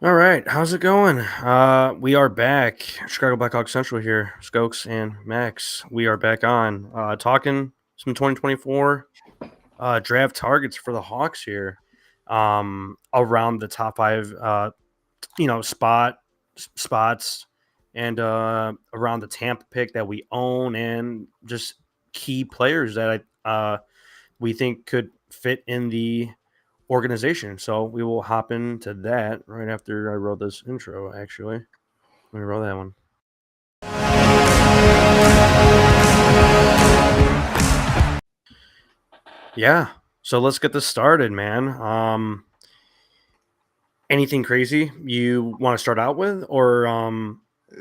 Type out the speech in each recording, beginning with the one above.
All right, how's it going? We are back. Chicago Blackhawks Central here. Skoks and Max. We are back on talking some 2024 draft targets for the Hawks here. Around the top five, spots, and around the Tampa pick that we own, and just key players that we think could fit in the organization. So we will hop into that right after I wrote this intro, actually. Let me roll that one. Yeah. So let's get this started, man. Anything crazy you want to start out with, or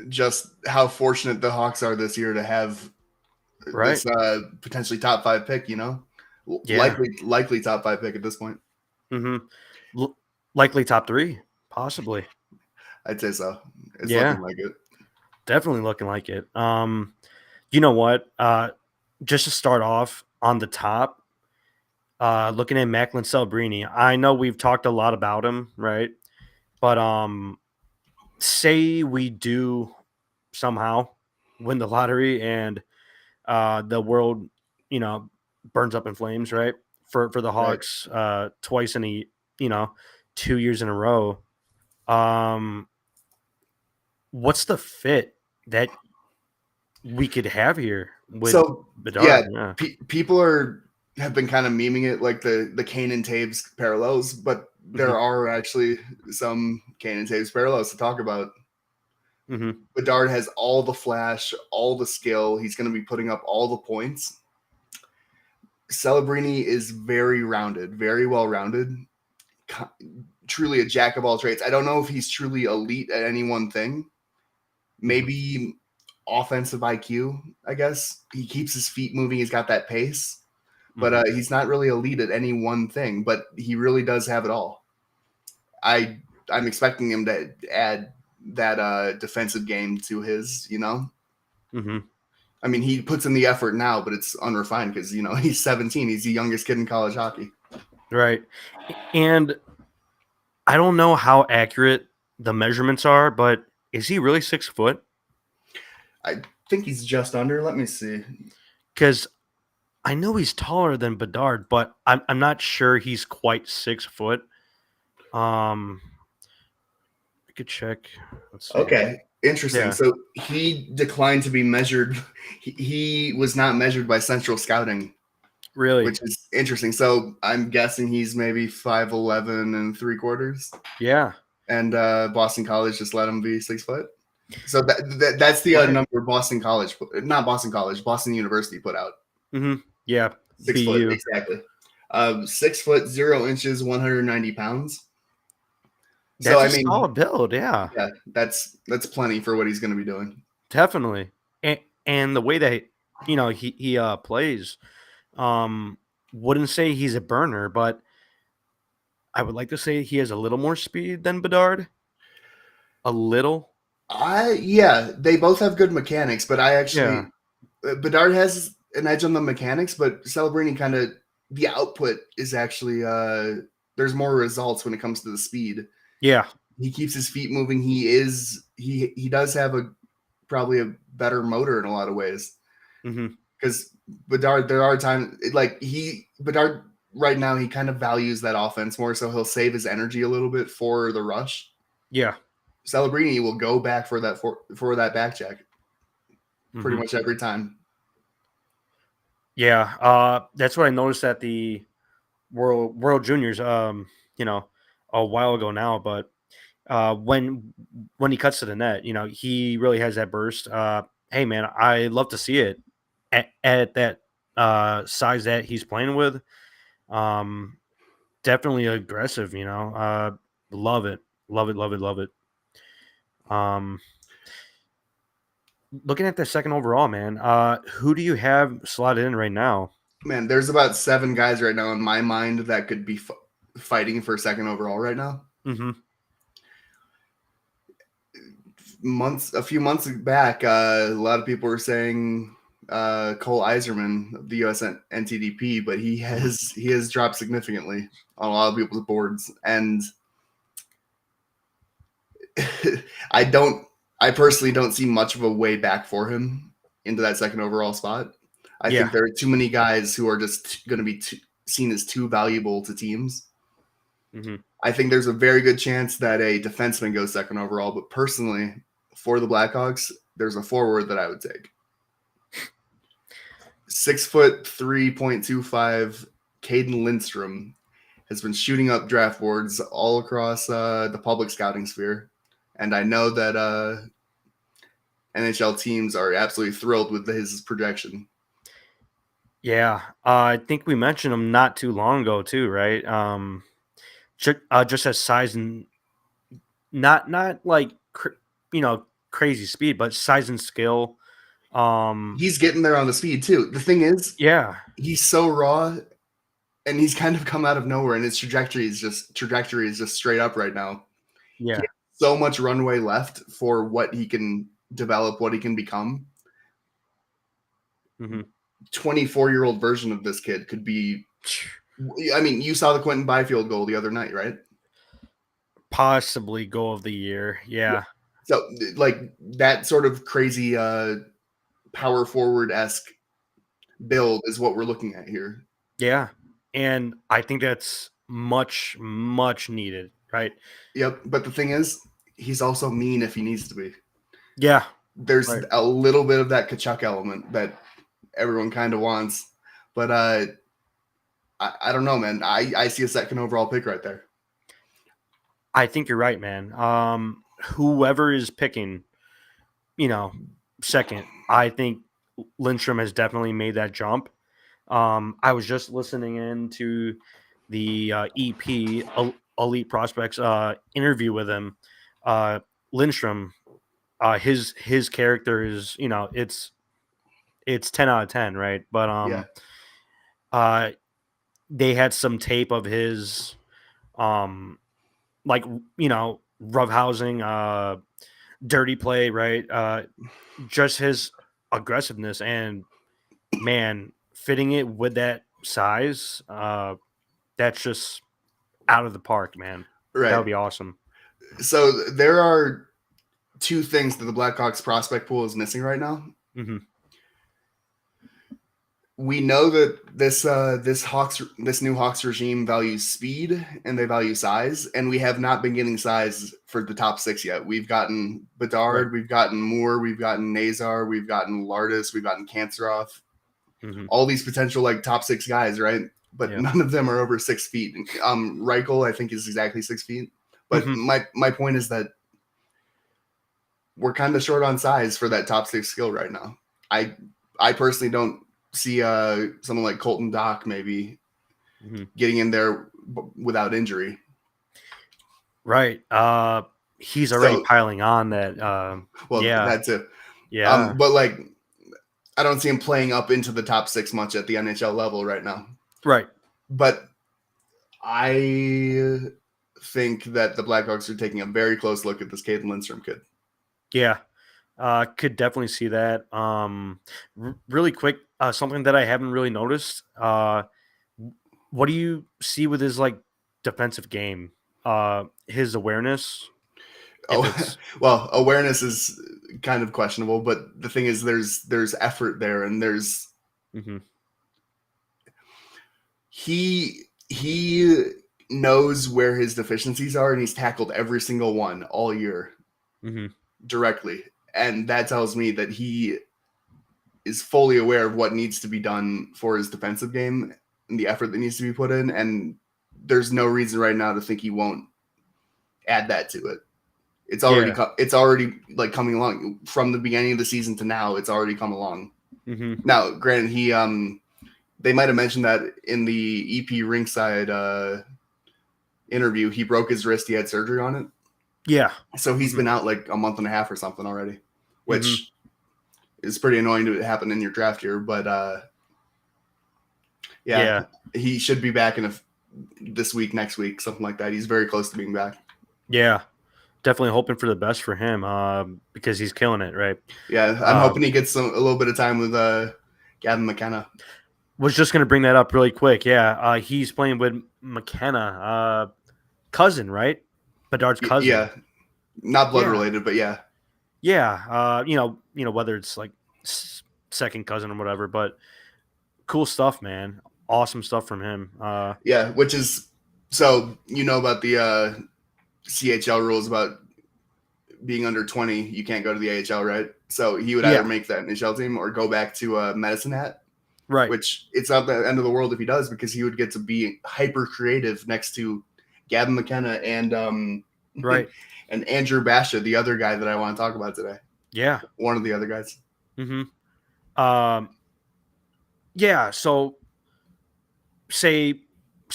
Just how fortunate the Hawks are this year to have right? this potentially top five pick. Yeah. Likely top five pick at this point. Mm-hmm. Likely top three, possibly. I'd say so. It's looking Yeah, like it. definitely looking like it. You know what? Just to start off on the top, looking at Macklin Celebrini, I know we've talked a lot about him, right? But say we do somehow win the lottery and the world, you know, burns up in flames, right? For the Right. Hawks, twice in a, you know, 2 years in a row. Um, what's the fit that we could have here with So yeah, Bedard? Yeah. people have been kind of memeing it like the Kane and Taves parallels, but Hmm. there are actually some Kane and Taves parallels to talk about. Hmm. Bedard has all the flash, all the skill. He's going to be putting up all the points. Celebrini is very rounded, very well rounded, truly a jack of all trades. I don't know if he's truly elite at any one thing. Hmm. Maybe offensive IQ, I guess. He keeps his feet moving. He's got that pace, but Hmm. he's not really elite at any one thing. But he really does have it all. I I'm expecting him to add that defensive game to his. Hmm. I mean, he puts in the effort now, but it's unrefined because he's 17. He's the youngest kid in college hockey. Right. And I don't know how accurate the measurements are, but is he really 6 foot? I think he's just under. Let me see. Because I know he's taller than Bedard, but I'm not sure he's quite 6 foot. Um, I could check. Let's see. Okay, interesting. Yeah, So he declined to be measured. He was not measured by Central Scouting, really. which is interesting. So I'm guessing he's maybe 5'11 and 3/4, Yeah. and Boston College just let him be 6 foot. So that's the Right. number Boston College, not Boston College, Boston University put out. Hmm. Yeah. 6 foot BU. exactly. 6 foot 0 inches, 190 pounds. So That's I a mean, solid build. Yeah, yeah, that's plenty for what he's going to be doing. definitely. And the way that he plays, um, wouldn't say he's a burner, but I would like to say he has a little more speed than Bedard. A little. Yeah, they both have good mechanics, but I Yeah. actually Bedard has an edge on the mechanics, but Celebrini kind of the output is actually there's more results when it comes to the speed. Yeah. He keeps his feet moving. He does have a probably a better motor in a lot of ways Hmm. because Bedard there are times Bedard right now he kind of values that offense more, so he'll save his energy a little bit for the rush. Yeah. Celebrini will go back for that back check pretty Hmm. much every time. Yeah. That's what I noticed at the World Juniors. You know, a while ago now, but when he cuts to the net, he really has that burst. Hey man, I love to see it at that size that he's playing with. Um, Definitely aggressive. Love it, love it, love it, love it. Um, Looking at the second overall, man. Who do you have slotted in right now? Man, there's about 7 guys right now in my mind that could be fighting for second overall right now. Mm-hmm. A few months back, a lot of people were saying Cole Iserman of the US NTDP, but Mm-hmm. he has dropped significantly on a lot of people's boards. And I personally don't see much of a way back for him into that second overall spot. I Yeah. think there are too many guys who are just going to be seen as too valuable to teams. Mm-hmm. I think there's a very good chance that a defenseman goes second overall, but personally, for the Blackhawks, there's a forward that I would take. 6'3", 3.25, Caden Lindstrom has been shooting up draft boards all across the public scouting sphere. And I know that NHL teams are absolutely thrilled with his projection. Yeah. I think we mentioned him not too long ago too, right? Just as size and not like crazy speed, but size and skill. He's getting there on the speed too. The thing is, Yeah. he's so raw, and he's kind of come out of nowhere, and his trajectory is just straight up right now. He Yeah. has so much runway left for what he can develop, what he can become. Mm-hmm. 24-year-old version of this kid could be. I mean, you saw the Quentin Byfield goal the other night, right? Possibly goal of the year. Yeah. So, like that sort of crazy power forward-esque build is what we're looking at here. Yeah. And I think that's much, much needed, right? Yep. But the thing is, he's also mean if he needs to be. Yeah. There's Right. a little bit of that Kachuk element that everyone kind of wants. But I don't know, man. I see a second overall pick right there. I think you're right, man. Whoever is picking, second, I think Lindstrom has definitely made that jump. I was just listening into the EP Elite Prospects interview with him. Lindstrom, his character is it's 10 out of 10, right? But uh, they had some tape of his like roughhousing, dirty play, right? Just his aggressiveness and man fitting it with that size. That's just out of the park, man. Right. That would be awesome. So there are two things that the Blackhawks prospect pool is missing right now. Mm-hmm. We know that this new Hawks regime values speed and they value size, and we have not been getting size for the top six yet. We've gotten Bedard, Right. we've gotten Moore, we've gotten Nazar, we've gotten Lardis, we've gotten Kanserov. Mm-hmm. All these potential like top six guys, right? But none of them are over 6 feet. Reichel, I think, is exactly 6 feet. But my point is that we're kind of short on size for that top six skill right now. I personally don't see someone like Colton Dock maybe getting in there without injury. Right. He's already piling on that. Well, yeah. that too. Yeah. But like, I don't see him playing up into the top six much at the NHL level right now. Right. But I think that the Blackhawks are taking a very close look at this Caden Lindstrom kid. Yeah. Could definitely see that. Really quick, something that I haven't really noticed. What do you see with his like defensive game? His awareness. Well, awareness is kind of questionable, but the thing is, there's effort there, and there's he knows where his deficiencies are, and he's tackled every single one all year directly. And that tells me that he is fully aware of what needs to be done for his defensive game and the effort that needs to be put in. And there's no reason right now to think he won't add that to it. It's already it's already like coming along from the beginning of the season to now. It's already come along. Now, granted, he they might have mentioned that in the EP Ringside interview, he broke his wrist. He had surgery on it. Yeah. So he's been out like a month and a half or something already, which is pretty annoying to happen in your draft year. But he should be back in this week, next week, something like that. He's very close to being back. Yeah. Definitely hoping for the best for him because he's killing it, right? Yeah, I'm hoping he gets a little bit of time with Gavin McKenna. Was just going to bring that up really quick. Yeah, he's playing with McKenna, cousin, right? Bedard's cousin. Not blood Yeah. related, but yeah. Yeah. Whether it's like second cousin or whatever, but cool stuff, man. Awesome stuff from him. Yeah, which is so about the CHL rules about being under 20, you can't go to the AHL, right? So he would either make that NHL team or go back to Medicine Hat. Right. Which it's not the end of the world if he does, because he would get to be hyper creative next to Gavin McKenna and Right. and Andrew Basha, the other guy that I want to talk about today. Yeah. One of the other guys. Yeah. So say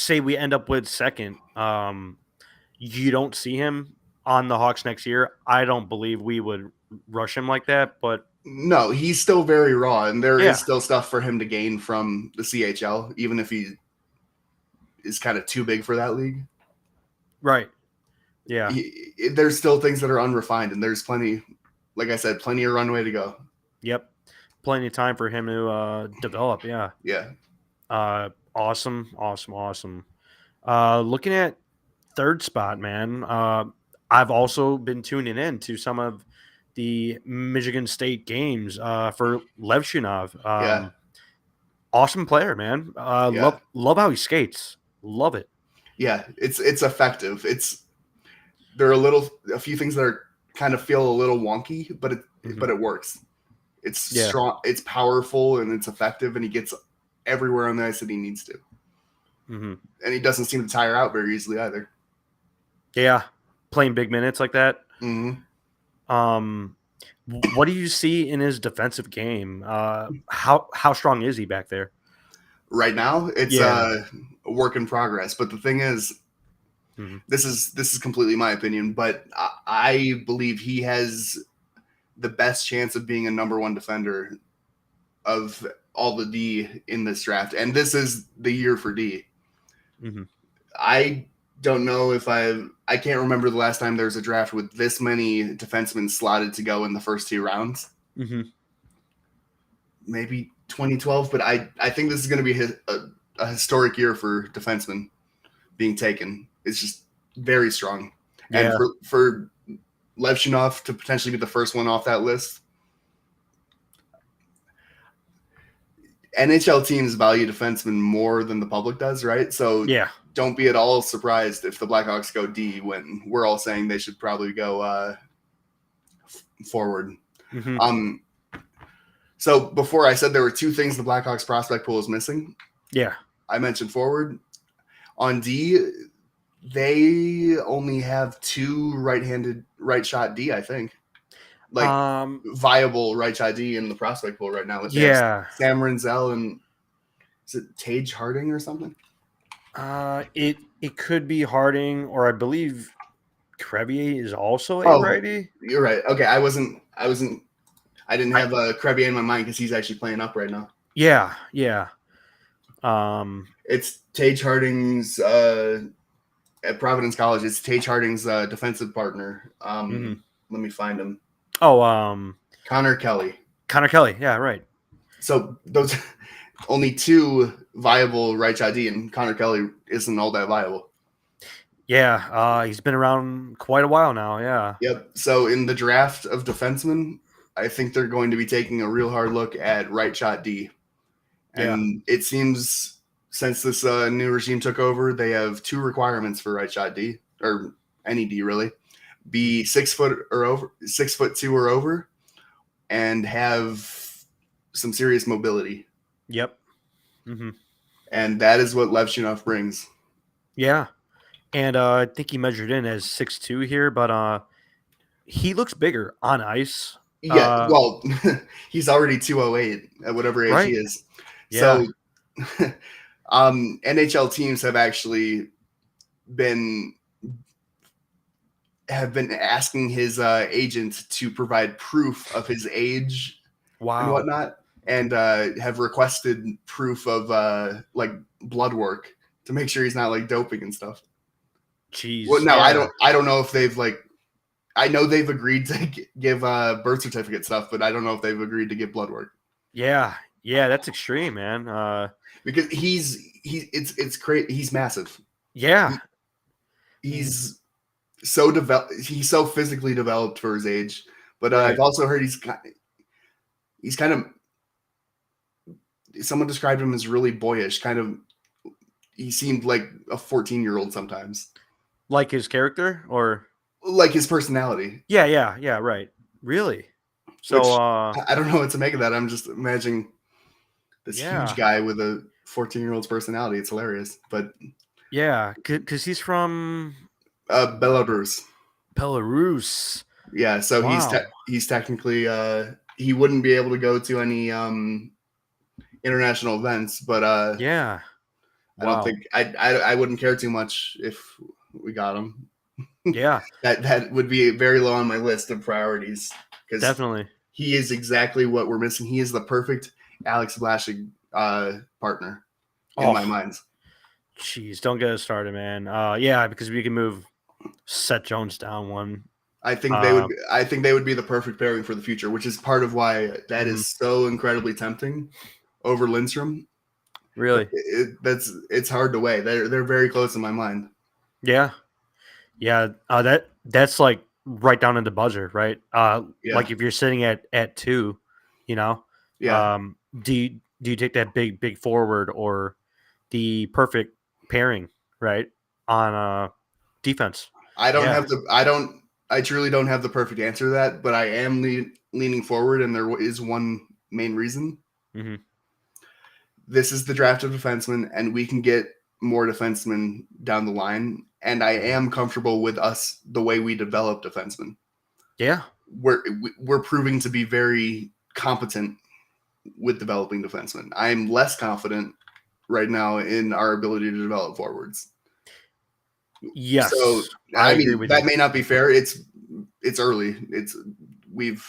we end up with second. You don't see him on the Hawks next year. I don't believe we would rush him like that, but no, he's still very raw, and there is still stuff for him to gain from the CHL, even if he is kind of too big for that league. Right. Yeah. There's still things that are unrefined, and there's plenty, like I said, plenty of runway to go. Yep. Plenty of time for him to develop. Yeah. Yeah. Awesome. Looking at third spot, man. I've also been tuning in to some of the Michigan State games for Levchinov. Awesome player, man. Love how he skates. Love it. Yeah, it's effective. There are a few things that are kind of feel a little wonky, but it works. It's strong, it's powerful, and it's effective, and he gets everywhere on the ice that he needs to. And he doesn't seem to tire out very easily either. Yeah, playing big minutes like that. What do you see in his defensive game? How strong is he back there? Right now, it's a work in progress. But the thing is, this is completely my opinion, but I believe he has the best chance of being a number one defender of all the D in this draft, and this is the year for D. I don't know if I can't remember the last time there was a draft with this many defensemen slotted to go in the first 2 rounds. Maybe 2012, but I think this is going to be a historic year for defensemen being taken. It's just very strong. And for Levchinov to potentially be the first one off that list, NHL teams value defensemen more than the public does, right? So don't be at all surprised if the Blackhawks go D when we're all saying they should probably go forward. So before I said there were 2 things the Blackhawks prospect pool is missing. Yeah. I mentioned forward. On D, they only have 2 right-handed right shot D, I think. Like viable right shot D in the prospect pool right now. Sam Renzel and is it Tage Harding or something? It could be Harding, or I believe Crevier is also a righty. You're right. Okay, I didn't have Crevier in my mind because he's actually playing up right now. Yeah. It's Tage Harding's at Providence College. It's Tage Harding's defensive partner. Let me find him. Connor Kelly. Yeah, right. So those only 2 viable right shot D, and Connor Kelly isn't all that viable. Yeah, he's been around quite a while now. Yeah. Yep. So in the draft of defensemen, I think they're going to be taking a real hard look at right shot D. And it seems since this new regime took over, they have 2 requirements for right shot D, or any D really. Be 6 foot or over, 6'2" or over, and have some serious mobility. Yep. And that is what Levchinov brings. Yeah. And I think he measured in as 6'2" here, but he looks bigger on ice. Yeah, well, he's already 208 at whatever age he is. Yeah. So NHL teams have actually been asking his agent to provide proof of his age and whatnot, and have requested proof of like blood work to make sure he's not like doping and stuff. Jeez. Well, no, I don't know if they've I know they've agreed to give birth certificate stuff, but I don't know if they've agreed to give blood work. Yeah, that's extreme, man. Because it's crazy. He's massive. Yeah, he's he's so physically developed for his age. But Right. I've also heard he's kind of, someone described him as really boyish. Kind of, he seemed like a 14-year-old sometimes. Like his character, or Like his personality. yeah, right. Really? So Which I don't know what to make of that. I'm just imagining this huge yeah. guy with a 14-year-old's personality. It's hilarious. But Yeah, cuz he's from Belarus. Belarus. Yeah, so Wow. he's technically he wouldn't be able to go to any international events, but Yeah. I don't Wow. think I wouldn't care too much if we got him. Yeah, That would be very low on my list of priorities because definitely. he is exactly what we're missing. He is the perfect Alex Vlasic partner in my Oh, mind. jeez, don't get us started, man. Yeah, because we can move Seth Jones down one. I think they would. Uh, I think they would be the perfect pairing for the future, which is part of why that mhm. is so incredibly tempting over Lindstrom. But Really? it's hard to weigh. They're very close in my mind. Yeah. Yeah, that's like right down in the buzzer, right? Yeah, Like if you're sitting at 2, you know, yeah. do you take that big forward or the perfect pairing, right? On defense. I don't Yeah. have the. I don't. I truly don't have the perfect answer to that, but I am leaning forward, and there is one main reason. Mhm. This is the draft of defensemen, and we can get more defensemen down the line. And I Mhm. am comfortable with us the way we develop defensemen. Yeah. We're proving to be very competent with developing defensemen. I'm less confident right now in our ability to develop forwards. So Yes. I I agree mean with that you. may not be fair. It's early. We've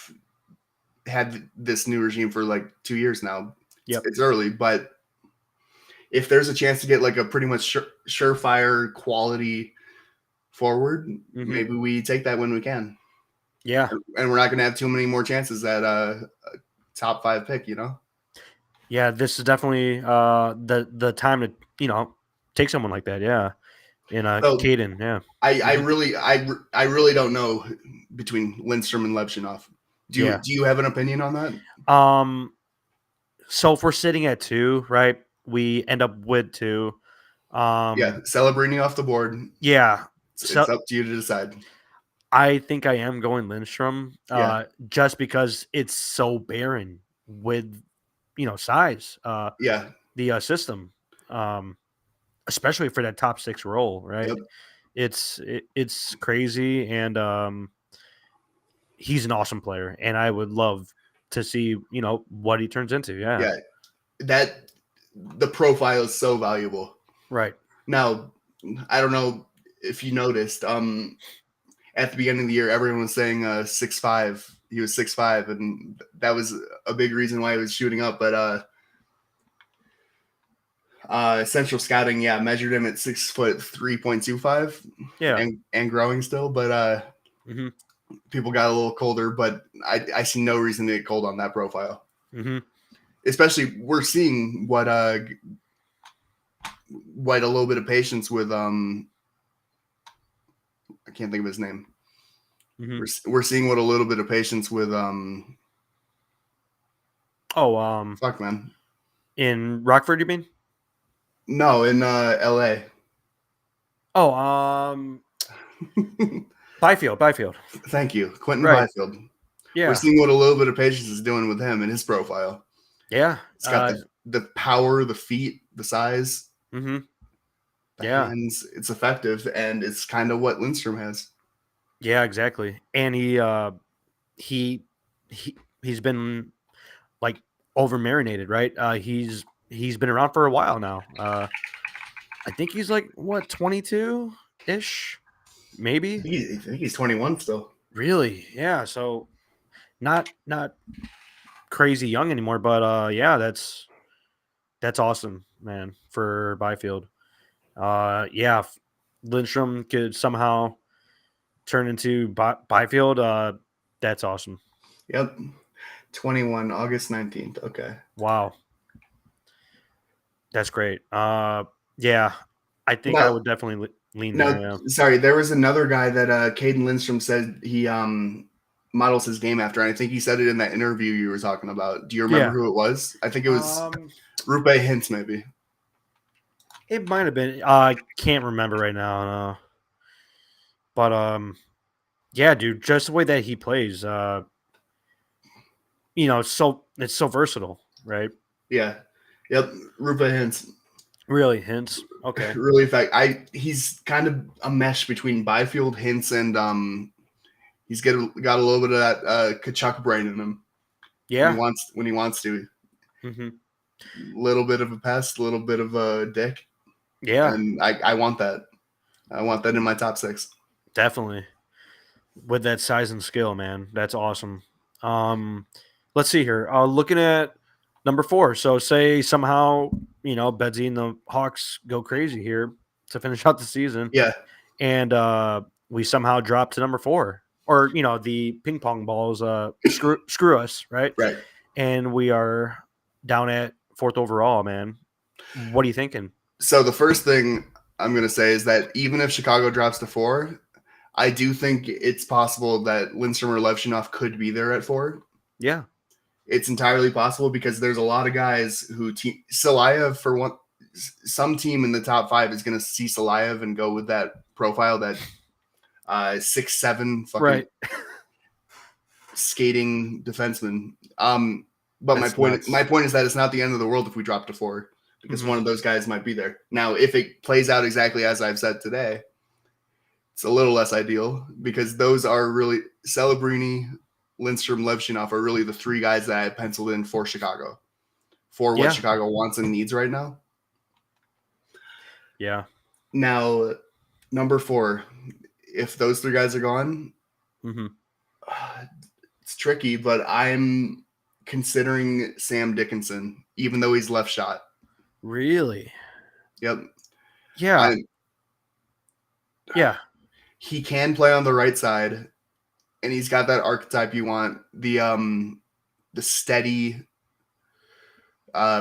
had this new regime for like 2 years now. Yep. It's early, but if there's a chance to get like a pretty much surefire quality forward, Mhm. maybe we take that when we can. Yeah. And we're not going to have too many more chances at a top 5 pick, you know? Yeah, this is definitely the time to, take someone like that. Yeah. In So Caden, yeah. I Mhm. really I really don't know between Lindstrom and Levchinov. Yeah. Do you have an opinion on that? Um So if we're sitting at 2, right? We end up with 2. Yeah, Um, Celebrini off the board. yeah. It's So up to you to decide. I think I am going Lindstrom, Yeah, just because it's so barren with size, yeah, the system, um, especially for that top 6 role, right? yep, It's crazy, and he's an awesome player, and I would love to see what he turns into. Yeah, yeah. That the profile is so valuable. right. Now, I don't know if you noticed. At the beginning of the year, everyone was saying 6'5". He was 6'5", and that was a big reason why he was shooting up. But Central Scouting, yeah, measured him at 6 foot 3.25, Yeah. and growing still. But Hmm. people got a little colder. But I see no reason to get cold on that profile. Hmm. Especially, we're seeing what a little bit of patience with I can't think of his name. Hmm. We're seeing what a little bit of patience with Oh, fuck man. in Rockford, you mean? No, in LA. Oh, Byfield. Thank you. Quentin Right. Byfield. We're Yeah. seeing what a little bit of patience is doing with him and his profile. Yeah. It's got the power, the feet, the size, Mhm. the Yeah. hands. It's effective, and it's kind of what Lindstrom has. Yeah, exactly. And he he's been like over marinated, right? He's been around for a while now. I think he's like what 22 ish, maybe. I think he's 21 still. Really? Yeah. So not crazy young anymore, but yeah, that's awesome, man, for Byfield. Yeah, if Lindstrom could somehow turn into Byfield, that's awesome. Yep. 21, August 19th. Okay. Wow, that's great. Yeah, I think I Now, would definitely. lean there. No, Yeah. sorry. There was another guy that Caden Lindstrom said he models his game after, and I think he said it in that interview you were talking about. Do you remember who it was? I think it was Rupe Hintz, maybe. It might have been. I can't remember right now. No. But yeah, dude, just the way that he plays, it's so versatile, right? Yeah. Yep. Rupe Hintz. Really, hints. Okay. Really, in fact, he's kind of a mesh between Byfield, Hintz, and he's got a little bit of that Kachuk brain in him. Yeah. When he wants to. Mm-hmm. Little bit of a pest, little bit of a dick. Yeah. And I want that. I want that in my top 6. Definitely. With that size and skill, man. That's awesome. Let's see here. Looking at number 4. So say somehow, Bedsy and the Hawks go crazy here to finish out the season. Yeah. And we somehow drop to number 4. Or, the ping pong balls screw us, right? Right. And we are down at 4th overall, man. What are you thinking? So the first thing I'm going to say is that even if Chicago drops to 4, I do think it's possible that Lindstrom or Levshunov could be there at 4. Yeah. It's entirely possible because there's a lot of guys who Salayev, for one, some team in the top 5 is going to see Salayev and go with that profile, that 6'7" fucking right. skating defenseman. But my point is that it's not the end of the world if we drop to 4, because one of those guys might be there. Now, if it plays out exactly as I've said today, it's a little less ideal because those are really Celebrini, Lindstrom, Levshunov are really the 3 guys that I penciled in for Chicago, for what Chicago wants and needs right now. Yeah. Now, number 4, if those 3 guys are gone, it's tricky, but I'm considering Sam Dickinson, even though he's left shot. Really? Yep. Yeah. Yeah. He can play on the right side, and he's got that archetype you want, the steady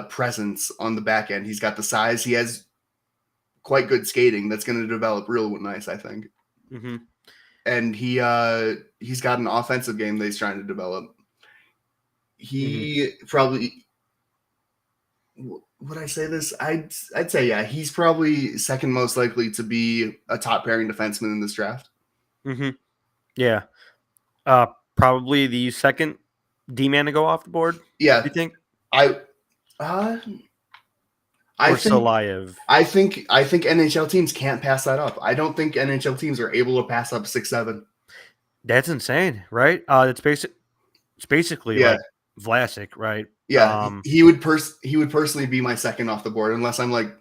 presence on the back end. He's got the size. He has quite good skating that's going to develop real nice, I think. And he's got an offensive game that he's trying to develop. He probably, would I say this? I'd say, yeah, he's probably second most likely to be a top pairing defenseman in this draft. Yeah. Probably the second D-man to go off the board. Yeah. You think? I think Salayev. I think NHL teams can't pass that up. I don't think NHL teams are able to pass up 6'7". That's insane, right? It's basically like Vlasic, right? Yeah, he would personally be my second off the board unless I'm like,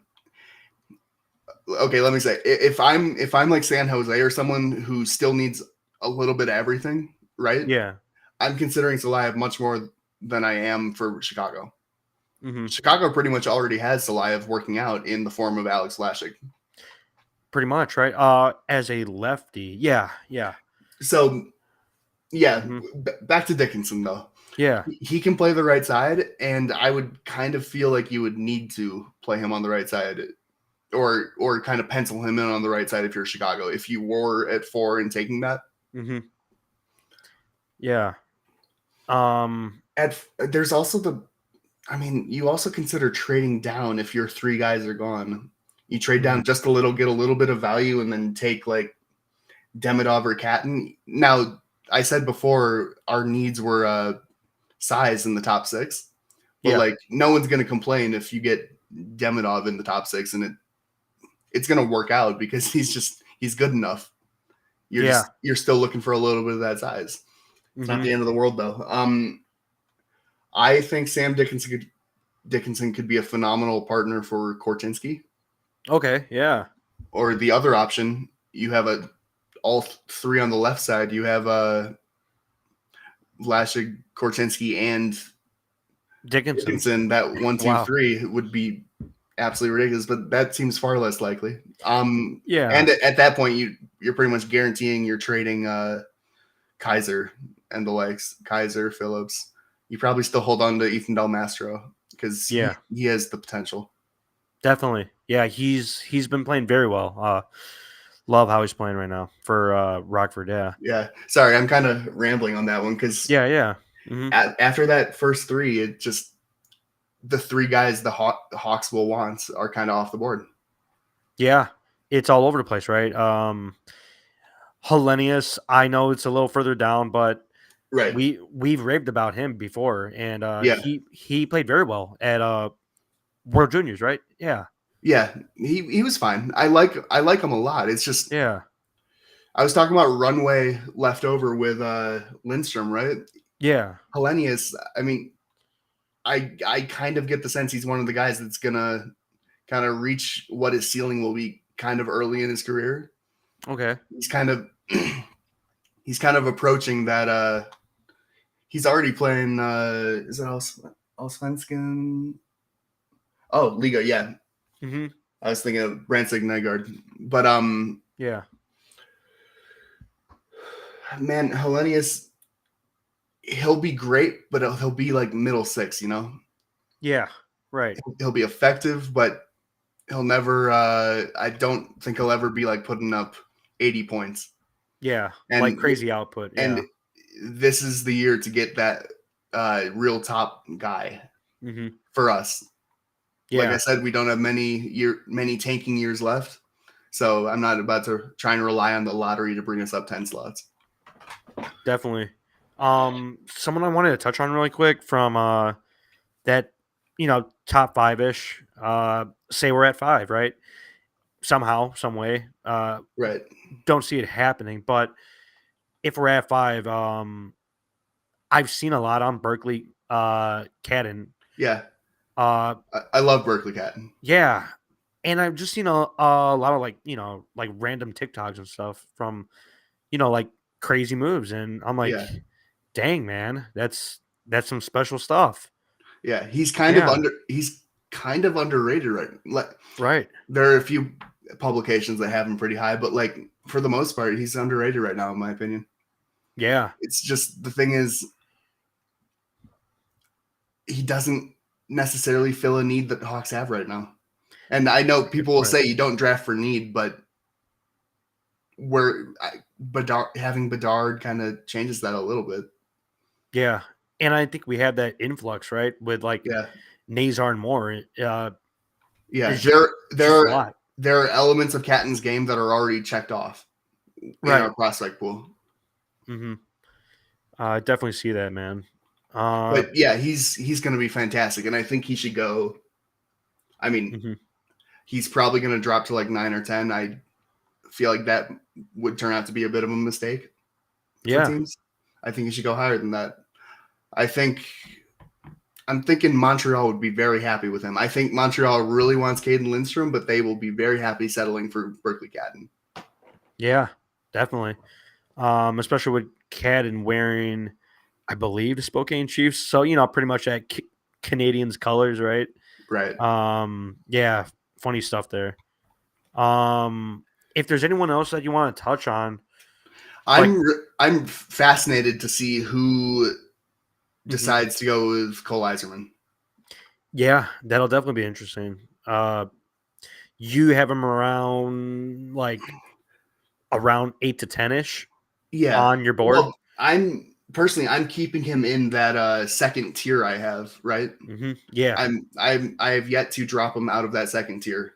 okay, let me say, if I'm like San Jose or someone who still needs a little bit of everything, right? Yeah, I'm considering Salayev much more than I am for Chicago. Chicago pretty much already has Salayev working out in the form of Alex Vlasic. Pretty much, right? As a lefty, yeah. So, yeah, back to Dickinson though. Yeah, he can play the right side, and I would kind of feel like you would need to play him on the right side, or kind of pencil him in on the right side if you're Chicago. If you were at 4 and taking that, yeah. There's also you also consider trading down if your 3 guys are gone. You trade down just a little, get a little bit of value, and then take like Demidov or Catton. Now, I said before our needs were size in the top 6, but like no one's going to complain if you get Demidov in the top 6, and it's going to work out because he's good enough. You're still looking for a little bit of that size. It's not the end of the world though. I think Sam Dickinson could be a phenomenal partner for Korchinski. Okay, yeah. Or the other option, you have all 3 on the left side. You have Vlasic, Korchinski, and Dickinson. That 1, 2, 3 would be absolutely ridiculous, but that seems far less likely. Yeah. And at that point, you're pretty much guaranteeing you're trading Kaiser and the likes, Kaiser, Phillips. You probably still hold on to Ethan Del Mastro because he has the potential. Definitely. Yeah, he's been playing very well. Love how he's playing right now for Rockford. Yeah. Yeah. Sorry, I'm kind of rambling on that one because Yeah. Mm-hmm. after that first three, it just the three guys the Hawks will want are kind of off the board. Yeah. It's all over the place, right? Hellenius, I know it's a little further down, but Right. we've raved about him before, and Yeah. he played very well at World Juniors, right? Yeah. Yeah. He was fine. I like him a lot. It's just Yeah. I was talking about runway left over with Lindstrom, right? Yeah. Hellenius, I mean, I kind of get the sense he's one of the guys that's gonna kind of reach what his ceiling will be kind of early in his career. Okay. He's kind of approaching that he's already playing is it Allsvenskan? Oh, Liga, yeah. Mm-hmm. I was thinking of Brandstad Nygaard. But Yeah. man, Hellenius, he'll be great, but he'll be like middle six, you know? Yeah. Right. He'll be effective, but he'll never I don't think he'll ever be like putting up 80 points. Yeah. And Like crazy output. Yeah. And this is the year to get that real top guy for us. Yeah. Like I said, we don't have many tanking years left. So I'm not about to try and rely on the lottery to bring us up 10 slots. Definitely. Someone I wanted to touch on really quick from that, top 5-ish. Say we're at 5, right? Somehow, some way. Right. Don't see it happening, but if we're at 5, I've seen a lot on Berkeley Cadden. Yeah. I love Berkeley Cadden. Yeah. And I've just seen a lot of like random TikToks and stuff from, like crazy moves. And I'm like, dang, man, that's some special stuff. Yeah. He's kind of underrated, Right. There are a few publications that have him pretty high, but like for the most part, he's underrated right now, in my opinion. Yeah. It's just the thing is, he doesn't necessarily fill a need that the Hawks have right now. And I know people will say you don't draft for need, but having Bedard kind of changes that a little bit. Yeah. And I think we have that influx, right? With like Nazar and more. Yeah. There are elements of Catton's game that are already checked off in our prospect pool. Mm-hmm. I definitely see that, man. But yeah, he's going to be fantastic, and I think he should go. I mean, he's probably going to drop to like 9 or 10. I feel like that would turn out to be a bit of a mistake for teams. I think he should go higher than that. I'm thinking Montreal would be very happy with him. I think Montreal really wants Caden Lindstrom, but they will be very happy settling for Berkeley Cadden. Yeah, definitely. Especially with Cadden wearing, I believe, the Spokane Chiefs. So, pretty much at Canadians colors, right? Right. Yeah, funny stuff there. If there's anyone else that you want to touch on, I'm fascinated to see who decides to go with Cole Yzerman. Yeah, that'll definitely be interesting. You have him around 8 to 10-ish. Yeah, on your board. Well, I'm keeping him in that second tier I have, right? Mm-hmm. Yeah, I have yet to drop him out of that second tier.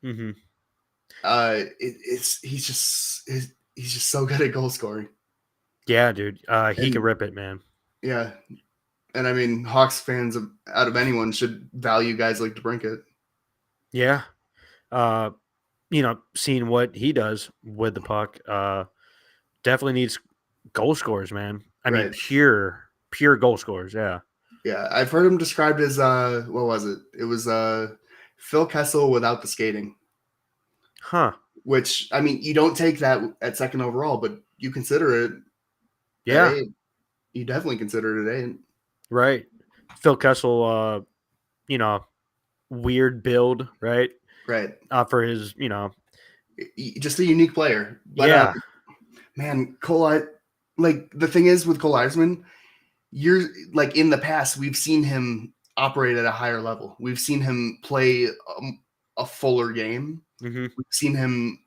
Mm-hmm. He's just so good at goal scoring. Yeah, dude. He can rip it, man. Yeah. And I mean, Hawks fans out of anyone should value guys like DeBrincat. Yeah. Seeing what he does with the puck, definitely needs goal scorers, man. I mean, pure goal scorers. Yeah. Yeah. I've heard him described as, what was it? It was Phil Kessel without the skating. Huh. Which, I mean, you don't take that at second overall, but you consider it. Yeah. You definitely consider it A. Right. Phil Kessel, weird build, right? Right. For his, just a unique player. But, man, Cole, the thing is with Cole Yzerman, in the past, we've seen him operate at a higher level. We've seen him play a fuller game. Mm-hmm. We've seen him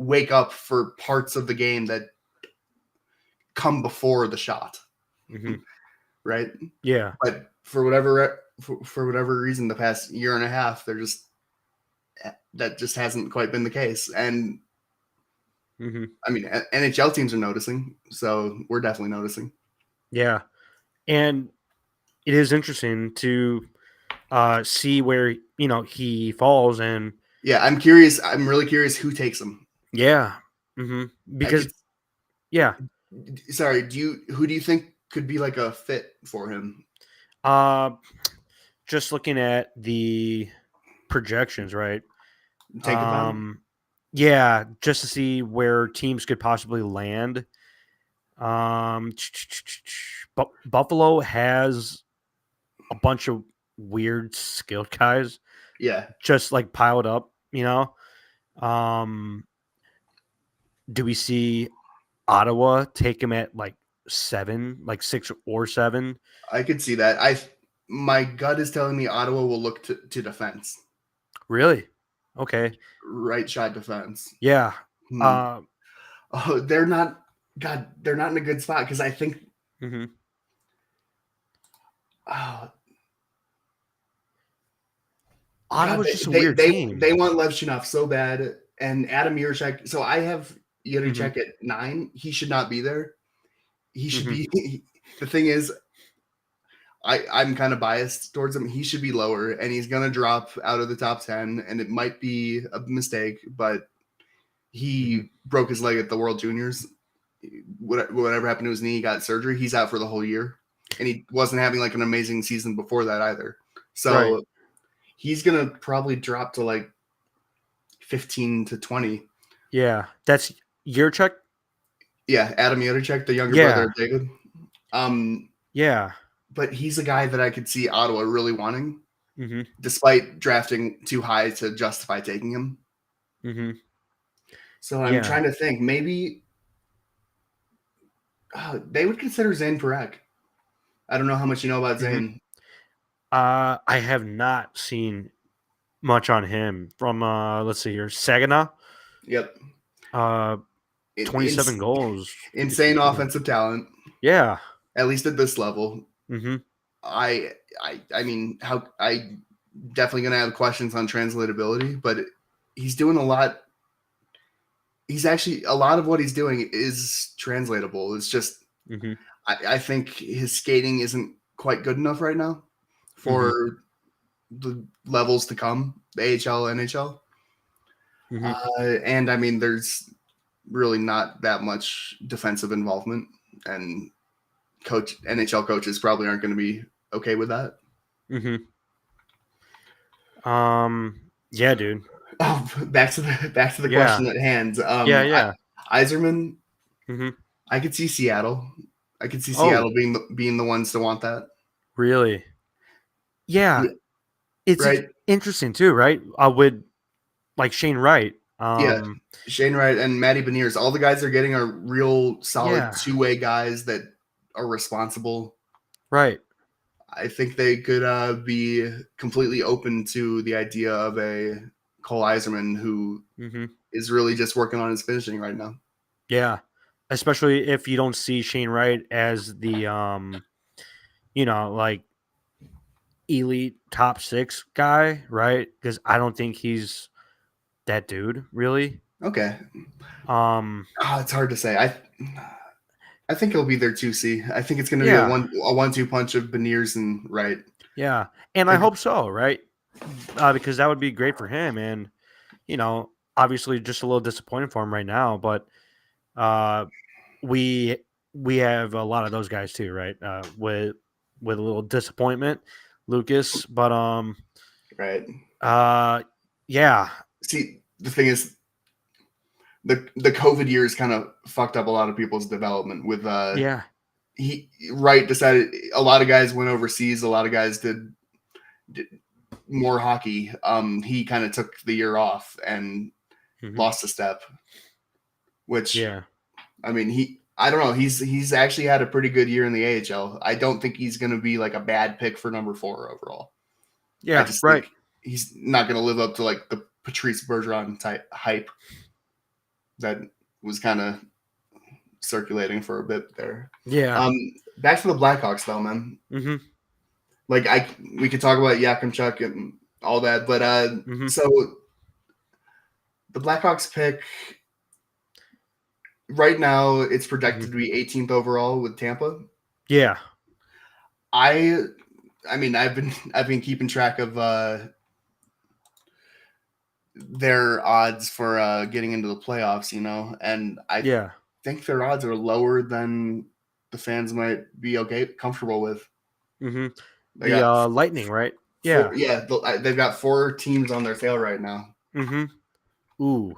wake up for parts of the game that come before the shot. Right? Yeah. But for whatever reason, the past year and a half, that just hasn't quite been the case. And I mean, NHL teams are noticing, so we're definitely noticing. Yeah. And it is interesting to see where, he falls. And yeah, I'm curious. I'm really curious who takes him. Yeah. Because, yeah. Sorry, who do you think could be like a fit for him? Just looking at the projections, right? Tankathon? Yeah, just to see where teams could possibly land. But Buffalo has a bunch of weird skilled guys. Yeah. Just like piled up, Do we see Ottawa take him at like 7, like 6 or 7? I could see that. My gut is telling me Ottawa will look to defense. Really? Okay. Right shot defense. Yeah. Oh, they're not. God, they're not in a good spot because I think. Ottawa's just a weird team. They want Levchinov so bad, and Adam Jiricek. So I have Jiricek at 9. He should not be there. He should be. The thing is, I'm kind of biased towards him. He should be lower, and he's gonna drop out of the top 10, and it might be a mistake, but he broke his leg at the World Juniors. Whatever happened to his knee, he got surgery. He's out for the whole year, and he wasn't having like an amazing season before that either. So he's gonna probably drop to like 15 to 20. Yeah, that's Jiricek. Yeah, Adam Jiricek, the younger brother of David. Yeah, but he's a guy that I could see Ottawa really wanting, despite drafting too high to justify taking him. So I'm trying to think. Maybe they would consider Zane Parekh. I don't know how much you know about Zane. I have not seen much on him from, let's see here, Saginaw. Yep. 27 goals. Insane offensive talent. Yeah. At least at this level. I mean, I definitely going to have questions on translatability, but he's doing a lot. He's actually, a lot of what he's doing is translatable. It's just, I think his skating isn't quite good enough right now for the levels to come, the AHL, NHL. And I mean, there's really not that much defensive involvement, and NHL coaches probably aren't going to be okay with that. Yeah, dude. Oh, back to the question at hand. Yzerman. I could see Seattle. I could see Seattle being the ones to want that. Really? Yeah. It's interesting too, right? With like Shane Wright. Shane Wright and Matty Beniers. All the guys they're getting are real solid two-way guys that are responsible. Right. I think they could be completely open to the idea of a Cole Yzerman who is really just working on his finishing right now. Yeah. Especially if you don't see Shane Wright as the, like elite top 6 guy, right? Because I don't think he's that dude, really. Okay. It's hard to say. I think he'll be their 2C. I think it's going to be a 1-2 punch of Beniers and Wright. Yeah, and I hope so, right? Because that would be great for him, and obviously just a little disappointing for him right now. But we have a lot of those guys too, right? With a little disappointment, Lucas. But right. Yeah. See, the thing is, the COVID years kind of fucked up a lot of people's development. With Wright decided a lot of guys went overseas. A lot of guys did more hockey. He kind of took the year off and lost a step. Which I mean, I don't know. He's actually had a pretty good year in the AHL. I don't think he's going to be like a bad pick for number 4 overall. Yeah, I just think he's not going to live up to like the Patrice Bergeron type hype that was kind of circulating for a bit there. Yeah. Back to the Blackhawks, though, man. Mm-hmm. Like we could talk about Yakimchuk and all that, but so the Blackhawks pick right now, it's projected to be 18th overall with Tampa. Yeah. I mean, I've been keeping track of their odds for getting into the playoffs, you know, and I think their odds are lower than the fans might be comfortable with. Mm-hmm. The Lightning, right? Yeah. They've got 4 teams on their tail right now. Mm-hmm. Ooh.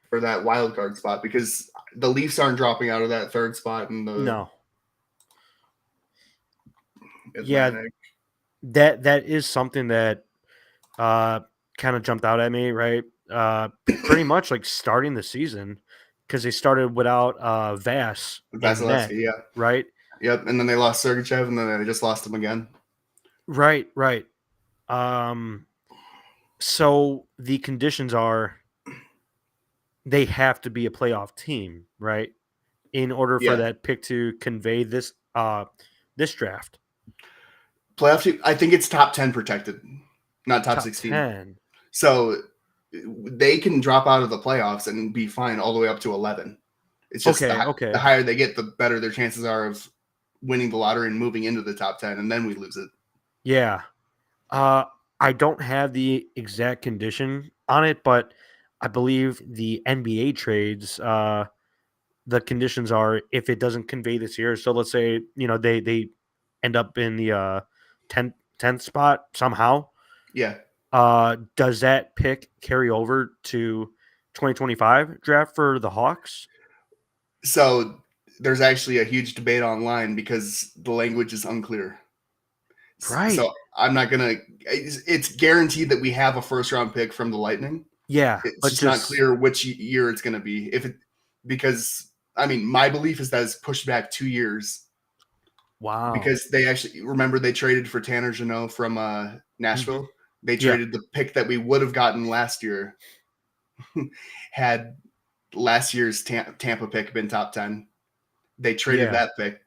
For that wild card spot, because the Leafs aren't dropping out of that 3rd spot in the no. Atlantic. Yeah, that is something that kind of jumped out at me, right? Pretty much like starting the season, because they started without Vass in net, right? Yep, and then they lost Sergachev, and then they just lost him again. Right. So the conditions are they have to be a playoff team, right? In order for that pick to convey this draft. Playoff team, I think it's top 10 protected, not top 16. 10. So they can drop out of the playoffs and be fine all the way up to 11. It's just the higher they get, the better their chances are of winning the lottery and moving into the top 10, and then we lose it. Yeah. I don't have the exact condition on it, but I believe the NBA trades, the conditions are if it doesn't convey this year. So let's say, they end up in the 10th spot somehow. Yeah. Does that pick carry over to 2025 draft for the Hawks? So there's actually a huge debate online because the language is unclear. Right. So I'm not going to – it's guaranteed that we have a first-round pick from the Lightning. Yeah. It's just not clear which year it's going to be. Because, I mean, my belief is that it's pushed back 2 years. Wow. Because they actually – remember they traded for Tanner Jeannot from Nashville? Mm-hmm. They traded the pick that we would have gotten last year had last year's Tampa pick been top 10. They traded that pick.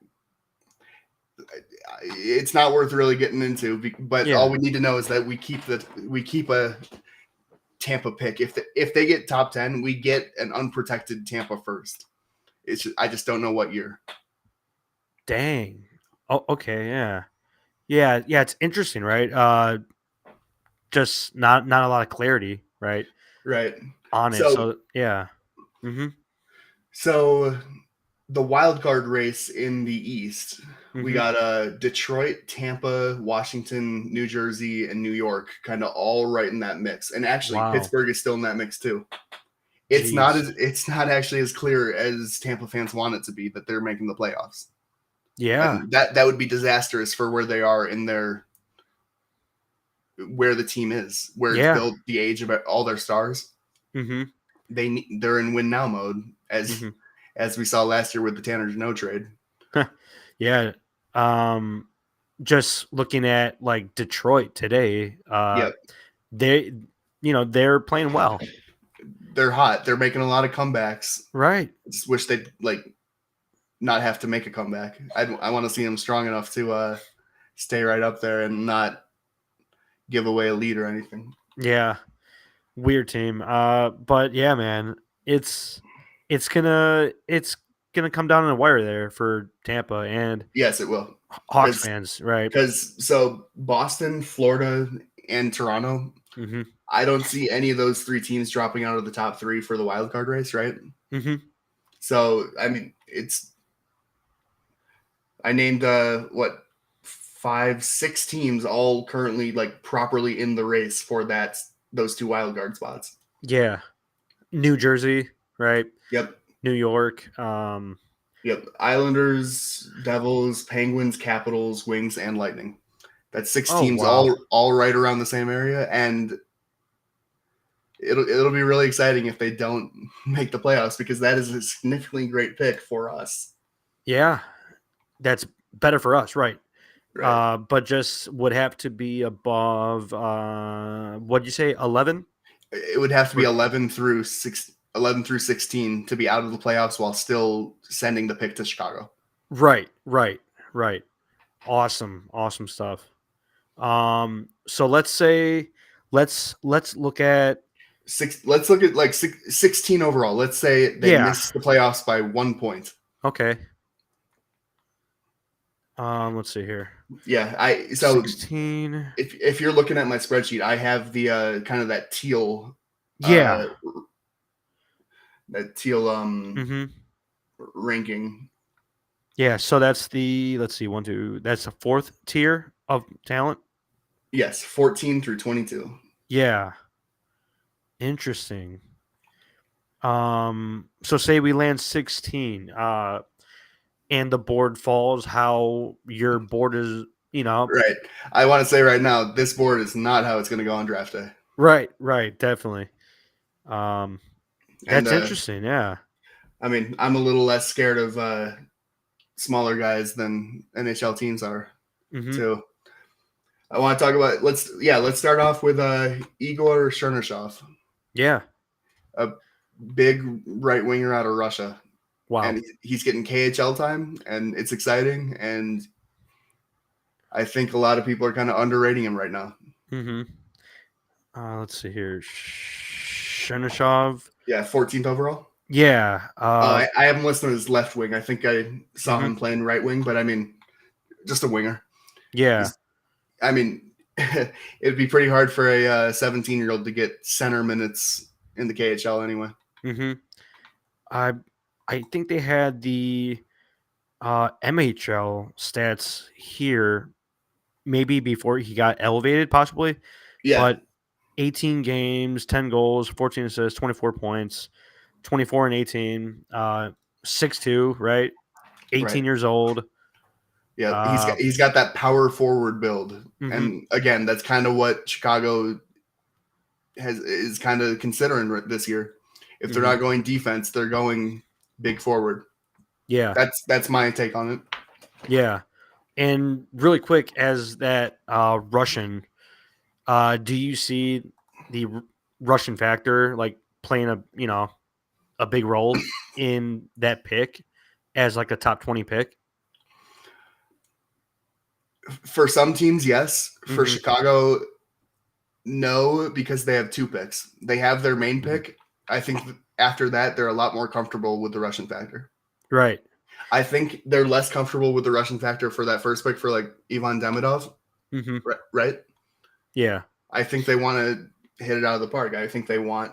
It's not worth really getting into, but all we need to know is that we keep a Tampa pick. If they get top 10, we get an unprotected Tampa first. I just don't know what year. Dang. Oh, okay, yeah. It's interesting, right? Just not a lot of clarity, right? Right on it. So yeah. Mm-hmm. So the wild card race in the East, we got Detroit, Tampa, Washington, New Jersey, and New York kind of all right in that mix. And actually, Pittsburgh is still in that mix too. It's not actually as clear as Tampa fans want it to be that they're making the playoffs. Yeah, and that would be disastrous for where they are in where the team is, where it's built, the age of all their stars. Mm-hmm. They're in win now mode as we saw last year with the Tanner Jeannot trade. Yeah. Just looking at like Detroit today, they're playing well. They're hot. They're making a lot of comebacks. Right. Just wish they'd not have to make a comeback. I want to see them strong enough to stay right up there and not give away a lead or anything. Yeah. Weird team. But yeah, man, it's gonna come down in a wire there for Tampa, and yes, it will. Hawks fans, right? Because Boston, Florida, and Toronto, I don't see any of those 3 teams dropping out of the top 3 for the wild card race, right? Mm-hmm. So I mean, I named 5, 6 teams all currently properly in the race for those 2 wild card spots. Yeah. New Jersey, right? Yep. New York. Yep. Islanders, Devils, Penguins, Capitals, Wings, and Lightning. That's 6 teams all right around the same area, and it'll be really exciting if they don't make the playoffs, because that is a significantly great pick for us. Yeah. That's better for us, right? Right. But just would have to be above what'd you say, 11? It would have to be 11 through 6. 11 through 16 to be out of the playoffs while still sending the pick to Chicago. Right. Awesome stuff. So let's look at Let's look at like 16 overall. Let's say they miss the playoffs by 1 point. Okay. Let's see here. Yeah, 16. If you're looking at my spreadsheet, I have the kind of that teal. Yeah. That teal ranking. Yeah, so that's the let's see, 1, 2. That's the fourth tier of talent. Yes, 14 through 22. Yeah. Interesting. So say we land 16, and the board falls, how your board is, Right. I want to say right now, this board is not how it's going to go on draft day. Right, definitely. That's interesting, yeah. I mean, I'm a little less scared of smaller guys than NHL teams are, too. I want to talk about let's start off with Igor Chernyshov. Yeah. A big right winger out of Russia. Wow. And he's getting KHL time, and it's exciting, and I think a lot of people are kind of underrating him right now. Let's see here. Chernyshov. Yeah, 14th overall. Yeah. I have him listed as left wing. I think I saw him playing right wing, but I mean, just a winger. Yeah. I mean, it'd be pretty hard for a 17-year-old to get center minutes in the KHL anyway. I think they had the MHL stats here, maybe before he got elevated, possibly. Yeah. But 18 games, 10 goals, 14 assists, 24 points, 24 and 18, 6'2", right? 18 years old. Yeah, he's got that power forward build, and again, that's kind of what Chicago is kind of considering this year. If they're not going defense, they're going big forward. Yeah, that's my take on it. Yeah, and really quick, as that Russian, do you see the Russian factor like playing a big role in that pick as like a top 20 pick? For some teams, yes. For Chicago, no, because they have 2 picks. They have their main pick. I think after that, they're a lot more comfortable with the Russian factor. Right. I think they're less comfortable with the Russian factor for that first pick for like Ivan Demidov. Right? Yeah. I think they want to hit it out of the park. I think they want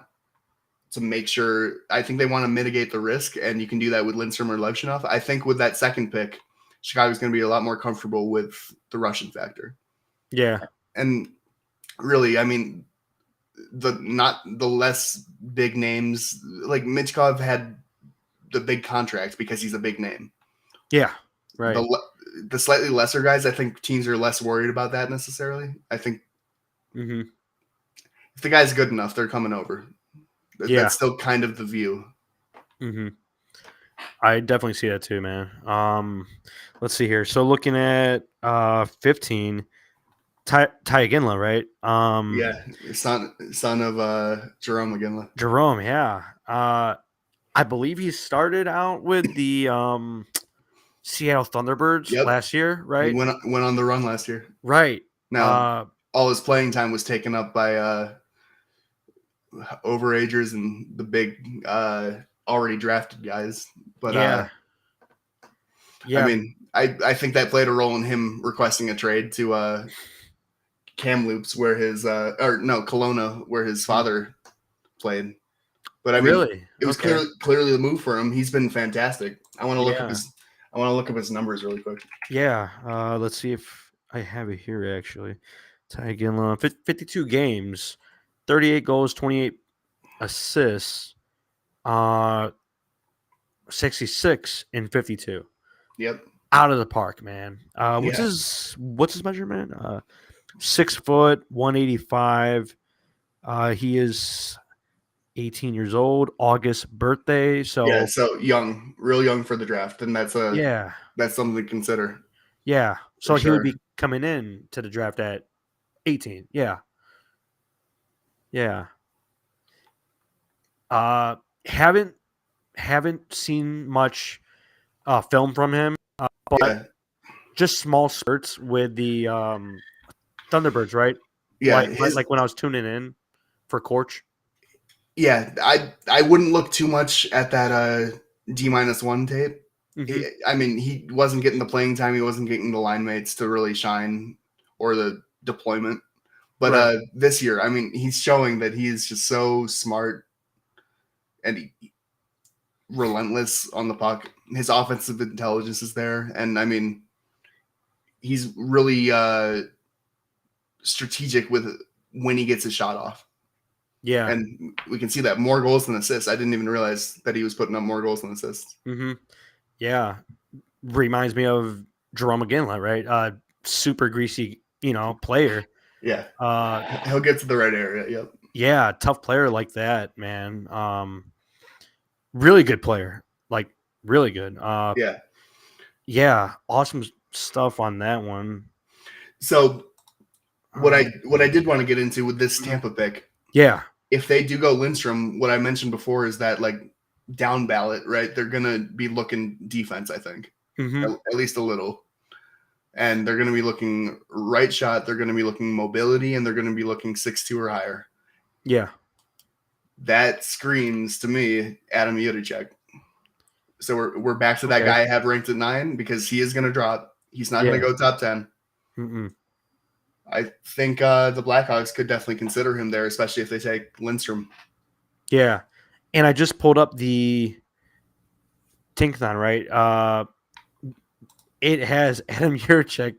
to make sure. I think they want to mitigate the risk, and you can do that with Lindstrom or Levchinov. I think with that second pick, Chicago's going to be a lot more comfortable with the Russian factor. Yeah. And really, I mean, not the less big names, like Michkov had the big contract because he's a big name. Yeah. Right. The slightly lesser guys, I think teams are less worried about that necessarily. I think if the guy's good enough, they're coming over. That's still kind of the view. I definitely see that too, man. Let's see here. So looking at 15, Ty Iginla, right? Yeah, son of Jerome Iginla. Jerome, yeah. I believe he started out with the Seattle Thunderbirds last year, right? He went on the run last year. Right. Now, all his playing time was taken up by overagers and the big already drafted guys. But I mean, I think that played a role in him requesting a trade to Kamloops, where his Kelowna, where his father played. But I mean, it was clearly the move for him. He's been fantastic. I want to look up his numbers really quick. Yeah, let's see if I have it here actually. Ty Iginla, 52 games, 38 goals, 28 assists, 66 in 52. Yep. Out of the park, man. What's his measurement? 6 foot, 185. He is 18 years old, August birthday. So so young, real young for the draft, and that's something to consider. Yeah, so he would be coming in to the draft at 18. Yeah. haven't seen much film from him, but just small spurts with the Thunderbirds, right? Yeah, Like when I was tuning in for Corch. Yeah, I wouldn't look too much at that D-1 tape. Mm-hmm. He wasn't getting the playing time. He wasn't getting the line mates to really shine or the deployment. But Right. this year, he's showing that he is just so smart and relentless on the puck. His offensive intelligence is there. And, he's really strategic with when he gets his shot off. Yeah. And we can see that more goals than assists. I didn't even realize that he was putting up more goals than assists. Mm-hmm. Yeah. Reminds me of Jerome McGinley, right? Super greasy, player. Yeah. He'll get to the right area. Yep. Yeah, tough player like that, man. Really good player. Like really good. Yeah. Yeah, awesome stuff on that one. So what I did want to get into with this Tampa pick. Yeah. If they do go Lindstrom, what I mentioned before is that like down ballot, right? They're gonna be looking defense, I think. Mm-hmm. At least a little. And they're gonna be looking right shot, they're gonna be looking mobility, and they're gonna be looking 6'2" or higher. Yeah. That screams to me Adam Yudicek. So we're back to that guy I have ranked at 9 because he is gonna drop. He's not gonna go top 10. Mm-mm. I think the Blackhawks could definitely consider him there, especially if they take Lindstrom. Yeah. And I just pulled up the Tinkathon, right? It has Adam Yurchek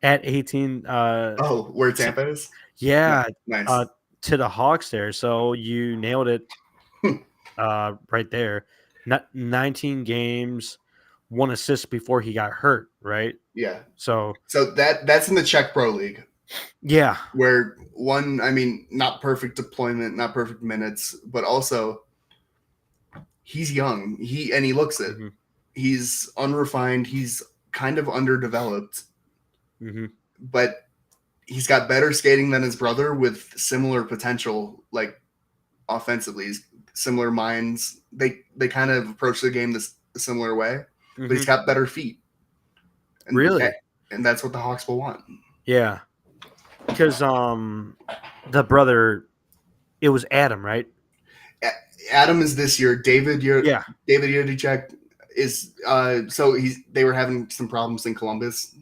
at 18. Where Tampa is? Yeah. Nice. To the Hawks there. So you nailed it right there. 19 games, 1 assist before he got hurt, right? Yeah. So that's in the Czech Pro League. Yeah. Where not perfect deployment, not perfect minutes, but also he's young. He looks it. Mm-hmm. He's unrefined. He's kind of underdeveloped. Mm-hmm. But he's got better skating than his brother with similar potential, like offensively, similar minds. They kind of approach the game a similar way, but he's got better feet. And really? And that's what the Hawks will want. Yeah. Because the brother, it was Adam, right? Adam is this year. David Yudicek is so they were having some problems in Columbus.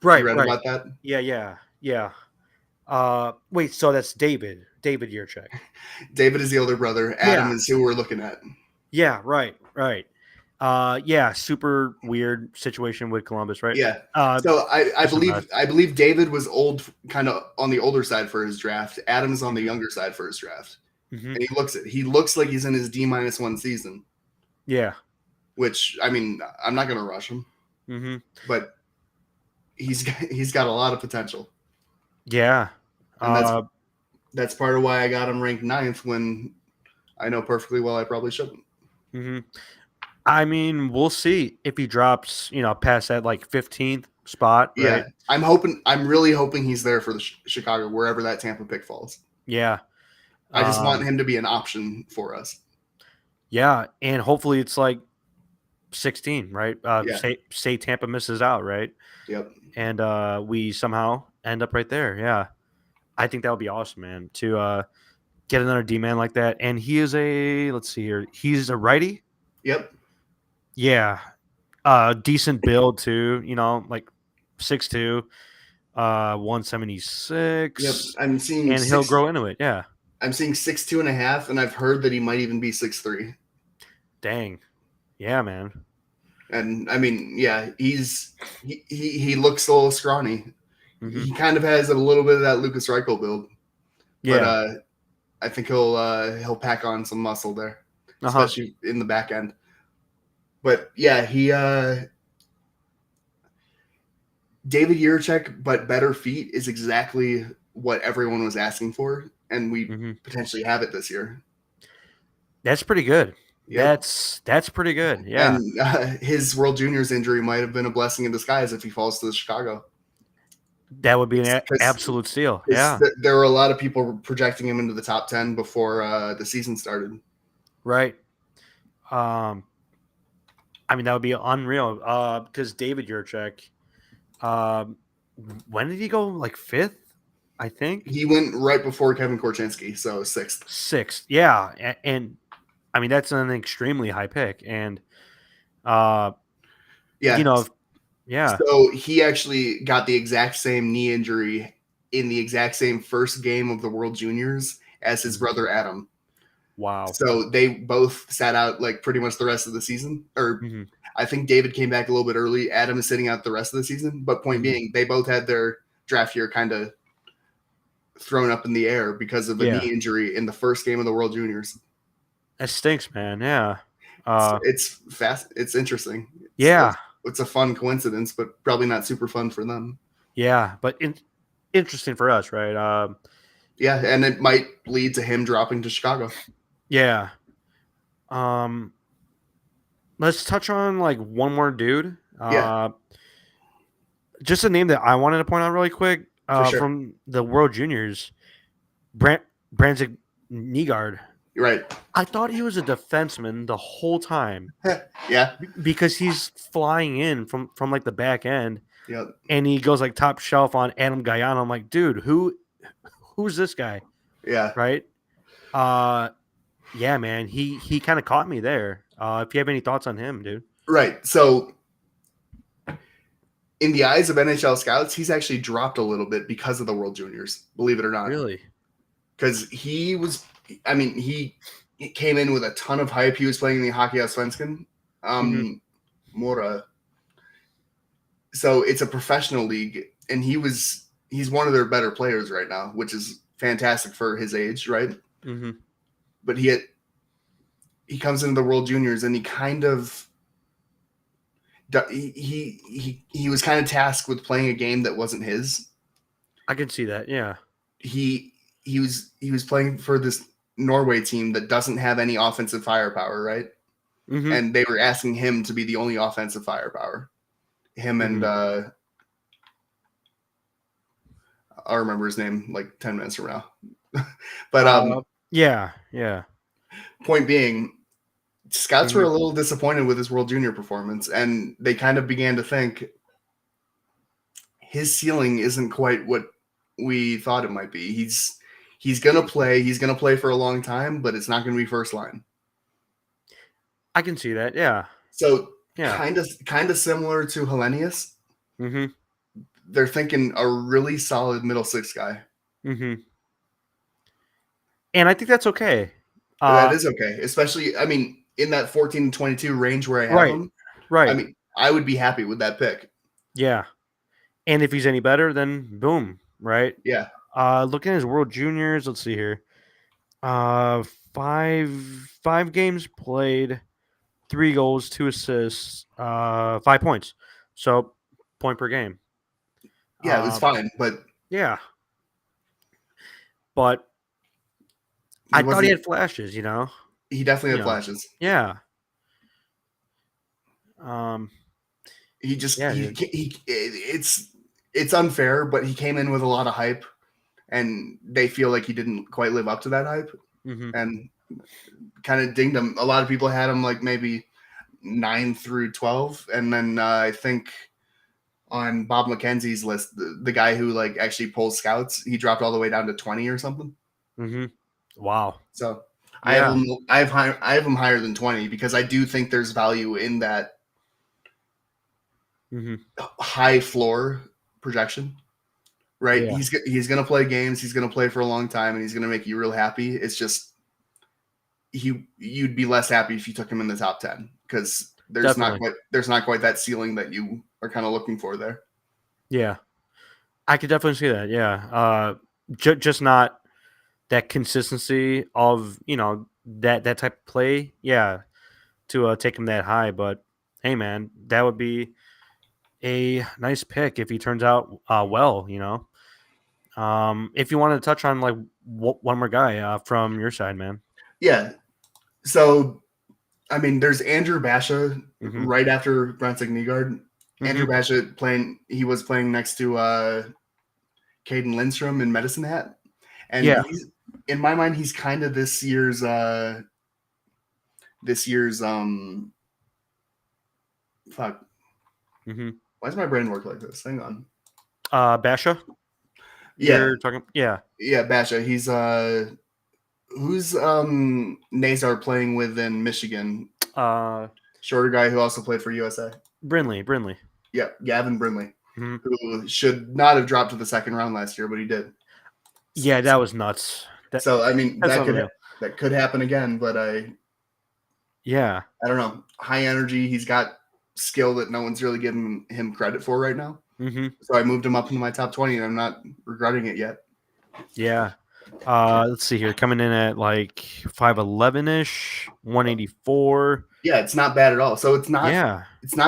Right. You read about that? Yeah. Wait, so that's David Yurchek. David is the older brother. Adam is who we're looking at. Yeah, right. Yeah, super weird situation with Columbus, right? Yeah. So I believe David was old, kind of on the older side for his draft. Adam's on the younger side for his draft. Mm-hmm. And he looks like he's in his D-1 season. Yeah. Which, I'm not going to rush him. Mm-hmm. But he's got a lot of potential. Yeah. And that's part of why I got him ranked 9th when I know perfectly well I probably shouldn't. Mm-hmm. We'll see if he drops, past that like 15th spot. Right? Yeah. I'm really hoping he's there for the Chicago, wherever that Tampa pick falls. Yeah. I just want him to be an option for us. Yeah. And hopefully it's like 16, right? Say Tampa misses out, right? Yep. And we somehow end up right there. Yeah. I think that would be awesome, man, to get another D-man like that. And he is let's see here. He's a righty. Yep. Yeah. Decent build too, like 6'2", 176. Yep. I'm seeing and he'll grow into it. Yeah. I'm seeing 6'2.5", and I've heard that he might even be 6'3". Dang. Yeah, man. And yeah, he looks a little scrawny. Mm-hmm. He kind of has a little bit of that Lucas Reichel build. Yeah. But I think he'll pack on some muscle there, especially in the back end. But yeah, David Yurchek, but better feet is exactly what everyone was asking for, and we potentially have it this year. That's pretty good. Yep. That's pretty good. Yeah. And his World Juniors injury might have been a blessing in disguise if he falls to Chicago. That would be an absolute steal. Yeah. There were a lot of people projecting him into the top 10 before the season started. Right. Um, I mean, that would be unreal. Because David Yurchek, um, when did he go? Like fifth, I think. He went right before Kevin Korchinski, so sixth. Sixth, yeah, and I mean that's an extremely high pick, and uh, you Yeah. know, yeah, So he actually got the exact same knee injury in the exact same first game of the World Juniors as his brother Adam. wow, So they both sat out like pretty much the rest of the season. Or mm-hmm. I think David came back a little bit early. Adam is sitting out the rest of the season. But point Mm-hmm. being, they both had their draft year kind of thrown up in the air because of a Yeah, knee injury in the first game of the World Juniors. that stinks, man. Yeah, It's fast. It's interesting. yeah, It's a fun coincidence, but probably not super fun for them. yeah, but interesting for us, right? Yeah, and it might lead to him dropping to Chicago. Yeah. Let's touch on like one more dude. Yeah, Just a name that I wanted to point out really quick. for sure. From the World Juniors, Branzik Nygaard. You're right. I thought he was a defenseman the whole time Yeah. because he's flying in from like the back end, Yep. and he goes like top shelf on Adam Guyana. I'm like, dude, who's this guy? Yeah. Right? Yeah, man. He kind of caught me there. If you have any thoughts on him, dude. Right. So, in the eyes of NHL scouts, he's actually dropped a little bit because of the World Juniors, believe it or not. Really? Because he came in with a ton of hype. He was playing in the Hockey Allsvenskan. Mora. So, it's a professional league, and he's one of their better players right now, which is fantastic for his age, right? Mm-hmm. But he comes into the World Juniors, and he kind of he was kind of tasked with playing a game that wasn't his. I can see that. Yeah. He was playing for this Norway team that doesn't have any offensive firepower, right? Mm-hmm. And they were asking him to be the only offensive firepower. Him and I'll remember his name like 10 minutes from now. But yeah. point being, scouts were a little disappointed with his World Junior performance, and they kind of began to think his ceiling isn't quite what we thought it might be. He's gonna play for a long time, but it's not gonna be first line. I can see that. Yeah. So Yeah. kind of similar to Hellenius. Mm-hmm. They're thinking a really solid middle six guy. Mm-hmm. And I think that's okay. That is okay, especially in that 14 to 22 range where I have him. Right. I would be happy with that pick. Yeah. And if he's any better, then boom. Right. Yeah. Looking at his World Juniors, let's see here. Five games played, 3 goals, 2 assists, 5 points. So point per game. Yeah, it was fine, but yeah. But I thought he had flashes, He definitely had flashes. Yeah. It's unfair, but he came in with a lot of hype, and they feel like he didn't quite live up to that hype, and kind of dinged him. A lot of people had him like maybe 9 through 12, and then I think on Bob McKenzie's list, the guy who like actually pulls scouts, he dropped all the way down to 20 or something. Wow. So I have him higher than 20 because I do think there's value in that high floor projection, right? Yeah. He's going to play games. He's going to play for a long time, and he's going to make you real happy. It's just you'd be less happy if you took him in the top 10 because there's not quite that ceiling that you are kind of looking for there. Yeah, I could definitely see that. Yeah, just not that consistency of that type of play. Yeah, to take him that high. But hey, man, that would be a nice pick if he turns out well. If you wanted to touch on like one more guy from your side, man. Yeah. So, there's Andrew Basha right after Branzik Nygaard. Andrew Basha he was playing next to Caden Lindstrom in Medicine Hat. And in my mind, he's kind of this year's this year's fuck. Mm-hmm. Why does my brain work like this? Hang on. Basha? Yeah. You're talking Yeah, Basha. He's who's Nazar playing with in Michigan? Shorter guy who also played for USA. Brindley. Yeah, Gavin Brindley, who should not have dropped to the second round last year, but he did. Yeah, that was nuts. So I mean, that could happen again, but I don't know. High energy. He's got skill that no one's really giving him credit for right now. Mm-hmm. So I moved him up into my top 20, and I'm not regretting it yet. Yeah. Let's see here. Coming in at like 5'11-ish, 184. Yeah, it's not bad at all. So it's not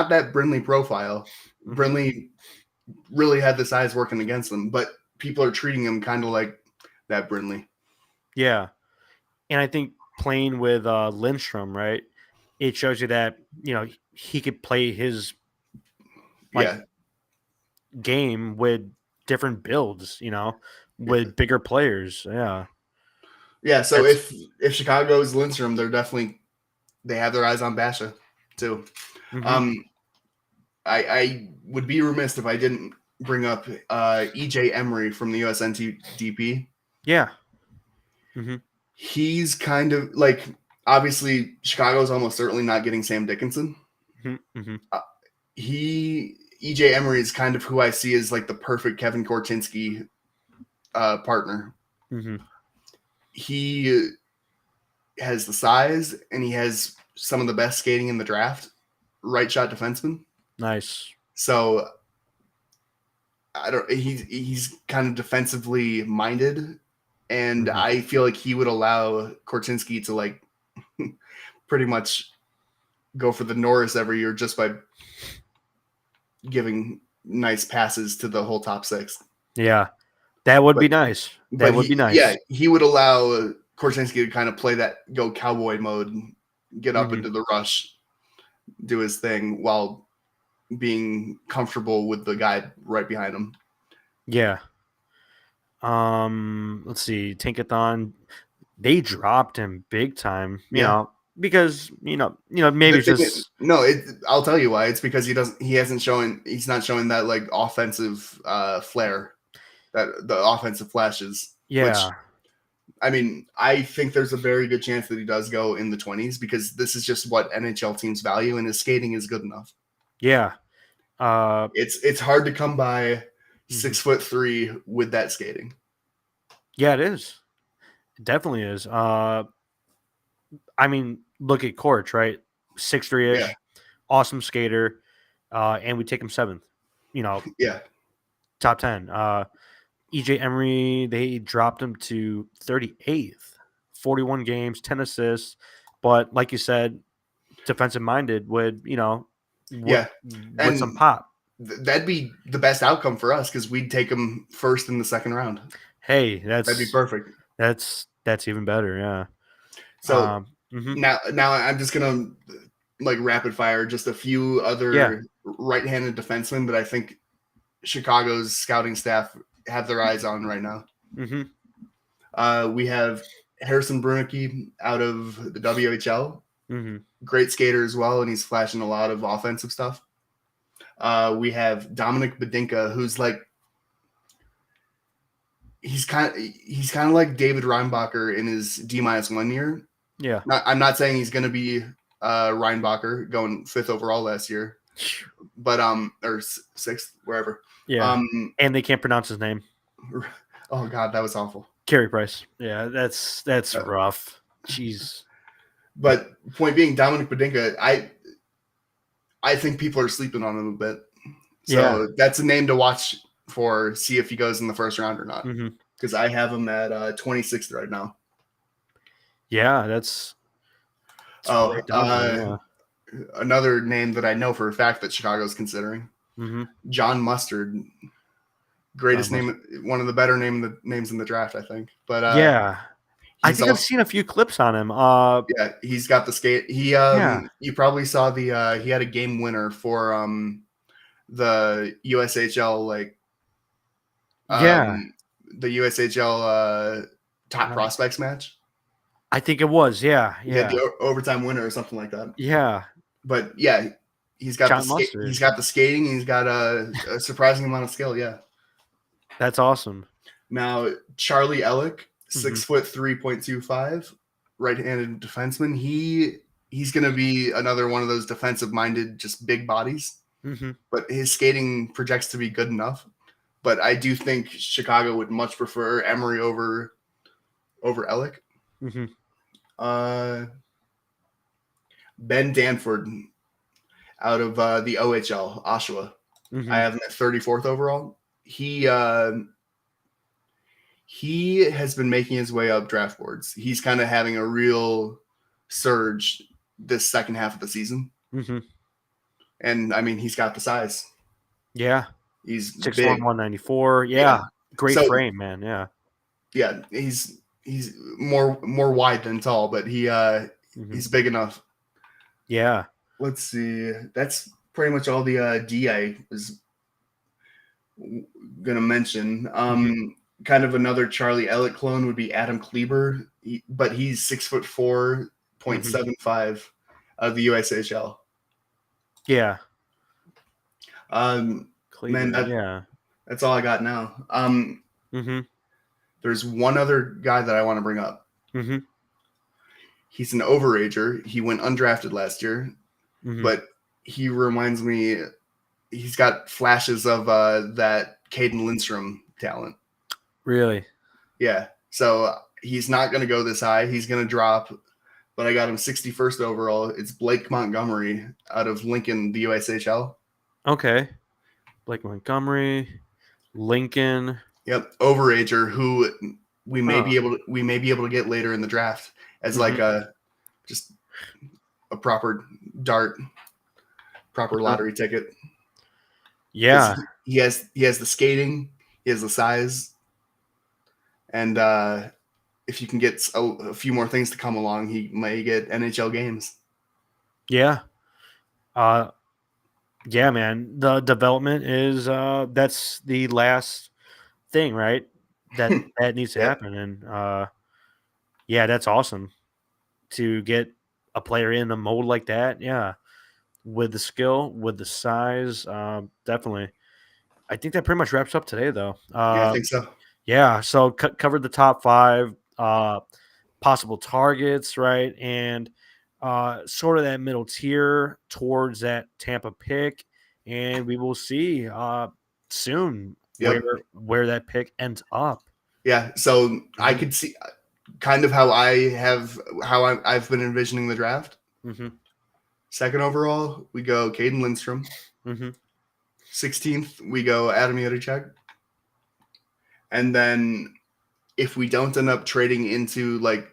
that Brindley profile. Mm-hmm. Brindley really had the size working against him, but people are treating him kind of like that Brindley. Yeah. And I think playing with Lindstrom, right, it shows you that, he could play his game with different builds, with bigger players. Yeah. Yeah, so if Chicago's Lindstrom, they have their eyes on Basha too. Mm-hmm. I would be remiss if I didn't bring up EJ Emery from the USNTDP. Yeah. Mm-hmm. He's kind of like, obviously Chicago's almost certainly not getting Sam Dickinson. Mm-hmm. EJ Emery is kind of who I see as like the perfect Kevin Korchinski partner. Mm-hmm. He has the size and he has some of the best skating in the draft. Right shot defenseman. Nice. So he's kind of defensively minded, and mm-hmm. I feel like he would allow Korchinski to like pretty much go for the Norris every year just by giving nice passes to the whole top six. Yeah. That would be nice. That would be nice. Yeah, he would allow Korchinski to kind of play that go cowboy mode, get up mm-hmm. into the rush, do his thing while being comfortable with the guy right behind him. Yeah. Let's see. Tankathon, they dropped him big time, you know, because maybe it's just I'll tell you why. It's because he's not showing that like offensive flair, that the offensive flashes. Yeah. Which, I mean, I think there's a very good chance that he does go in the 20s because this is just what NHL teams value, and his skating is good enough. Yeah. It's hard to come by 6'3" with that skating. Yeah, it is. It definitely is. I mean, look at Korch, right? 6'3"-ish, awesome skater, and we take him 7th. Top 10. EJ Emery, they dropped him to 38th, 41 games, 10 assists, but like you said, defensive minded would some pop. That'd be the best outcome for us because we'd take him first in the second round. Hey, that'd be perfect. That's even better, yeah. So now I'm just gonna like rapid fire just a few other right-handed defensemen that I think Chicago's scouting staff have their eyes on right now. Mm-hmm. We have Harrison Brunicky out of the WHL. Mm-hmm. Great skater as well, and he's flashing a lot of offensive stuff. We have Dominic Bedinka, who's like he's kind of like David Reinbacher in his D-1 year. Yeah, I'm not saying he's going to be Reinbacher going 5th overall last year, but or 6th wherever. Yeah, and they can't pronounce his name. Oh God, that was awful. Carey Price. Yeah, that's rough. Jeez. But point being, Dominic Bedinka, I think people are sleeping on him a bit. So that's a name to watch for, see if he goes in the first round or not. Because I have him at 26th right now. Yeah, that's another name that I know for a fact that Chicago's considering. John Mustard. Greatest name, one of the better names in the draft, I think. But I think I've seen a few clips on him. He's got the skate. You probably saw he had a game winner for the USHL the USHL top prospects match. I think it was. Yeah. He had Yeah. the overtime winner or something like that. Yeah. But yeah, he's got John Mustard. he's got the skating. He's got a surprising amount of skill. Yeah. That's awesome. Now Charlie Ellick, Mm-hmm. 6'3.25", right-handed defenseman. He's going to be another one of those defensive-minded, just big bodies. Mm-hmm. But his skating projects to be good enough. But I do think Chicago would much prefer Emery over Ellick. Mm-hmm. Ben Danford out of the OHL, Oshawa. Mm-hmm. I have him at 34th overall. He has been making his way up draft boards. He's kind of having a real surge this second half of the season. Mm-hmm. And I mean, he's got the size. Yeah. He's 6'1", big. 194. Yeah. Great frame, man. Yeah. Yeah, he's more wide than tall, but he's big enough. Yeah. Let's see. That's pretty much all the D I was gonna mention. Kind of another Charlie Elliott clone would be Adam Kleber, but he's 6'4.75" of the USHL. Yeah. Kleber, man, that's all I got now. There's one other guy that I want to bring up. Mm-hmm. He's an overager. He went undrafted last year, but he reminds me. He's got flashes of that Caden Lindstrom talent. Really? Yeah. So he's not going to go this high. He's going to drop. But I got him 61st overall. It's Blake Montgomery out of Lincoln, the USHL. Okay. Blake Montgomery, Lincoln. Yep, overager who we may be able to get later in the draft as like a proper lottery ticket. Yeah, he has the skating, he has the size, and if you can get a few more things to come along, he may get NHL games. Yeah. Yeah, man. The development is that's the last thing, right? That needs to happen. And yeah, that's awesome to get a player in a mold like that. Yeah. With the skill, with the size, definitely. I think that pretty much wraps up today, though. Yeah, I think so. Yeah, so covered the top 5 possible targets, right? And sort of that middle tier towards that Tampa pick. And we will see soon where that pick ends up. Yeah, so I could see kind of how I've been envisioning the draft. Second overall, we go Caden Lindstrom. 16th, we go Adam Jiricek. And then if we don't end up trading into like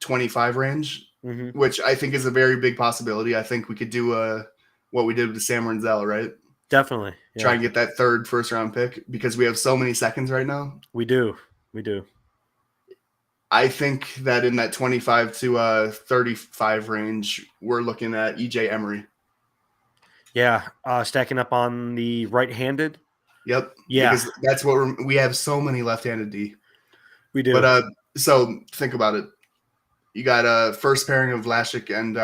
25 range, which I think is a very big possibility, I think we could do what we did with Sam Renzel, right? Definitely. Yeah. Try and get that third first-round pick because we have so many seconds right now. We do. I think that in that 25 to 35 range, we're looking at EJ Emery. Yeah, stacking up on the right-handed. Yep. Yeah, because that's what we have so many left-handed D. We do. But so think about it. You got a first pairing of Vlasic and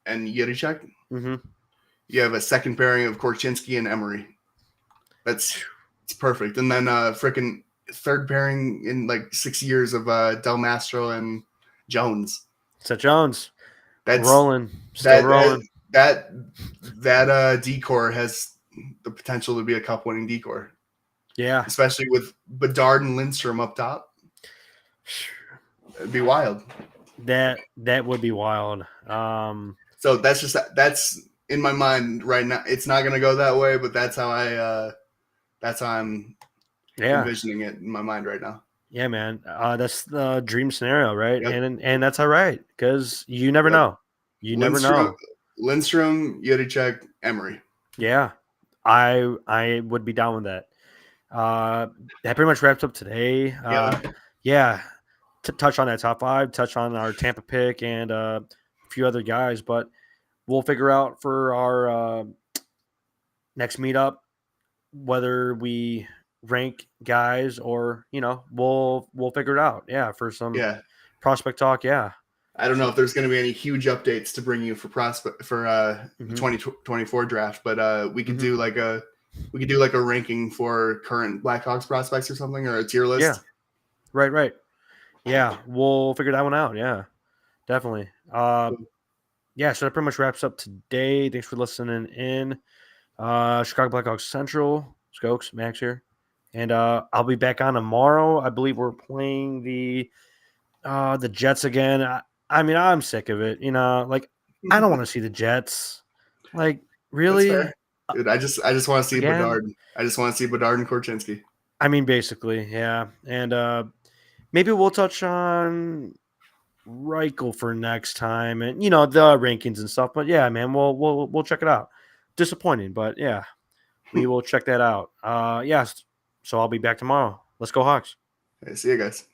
Jiricek. You have a second pairing of Korchinski and Emery. It's perfect. And then freaking third pairing in like 6 years of Del Mastro and Jones. Seth Jones. That's rolling. Still rolling. That decor has the potential to be a cup winning decor. Yeah. Especially with Bedard and Lindstrom up top. It'd be wild. That would be wild. So that's in my mind right now. It's not gonna go that way, but that's how I'm envisioning it in my mind right now. Yeah, man. That's the dream scenario, right? Yep. And that's all right because you never know. You never know. Lindstrom, Jiricek, Emery. Yeah, I would be down with that. That pretty much wraps up today. Yeah. To touch on that top 5, touch on our Tampa pick and a few other guys, but we'll figure out for our next meetup whether we rank guys or we'll figure it out. Yeah, for some prospect talk. Yeah. I don't know if there's going to be any huge updates to bring you for the 2024 draft, but we could do like a ranking for current Blackhawks prospects or something, or a tier list. Yeah. Right. Yeah, we'll figure that one out. Yeah, definitely. Yeah, so that pretty much wraps up today. Thanks for listening in. Chicago Blackhawks Central, Skoks, Max here. And I'll be back on tomorrow. I believe we're playing the Jets again. I mean, I'm sick of it. Like, I don't want to see the Jets. Like, really? That's fair. Dude, I just want to see again? Bedard. I just want to see Bedard and Korchinski. I mean, basically, yeah. And maybe we'll touch on Reichel for next time, and the rankings and stuff. But yeah, man, we'll check it out. Disappointing, but yeah, we will check that out. Yes. So I'll be back tomorrow. Let's go Hawks. Okay, see you guys.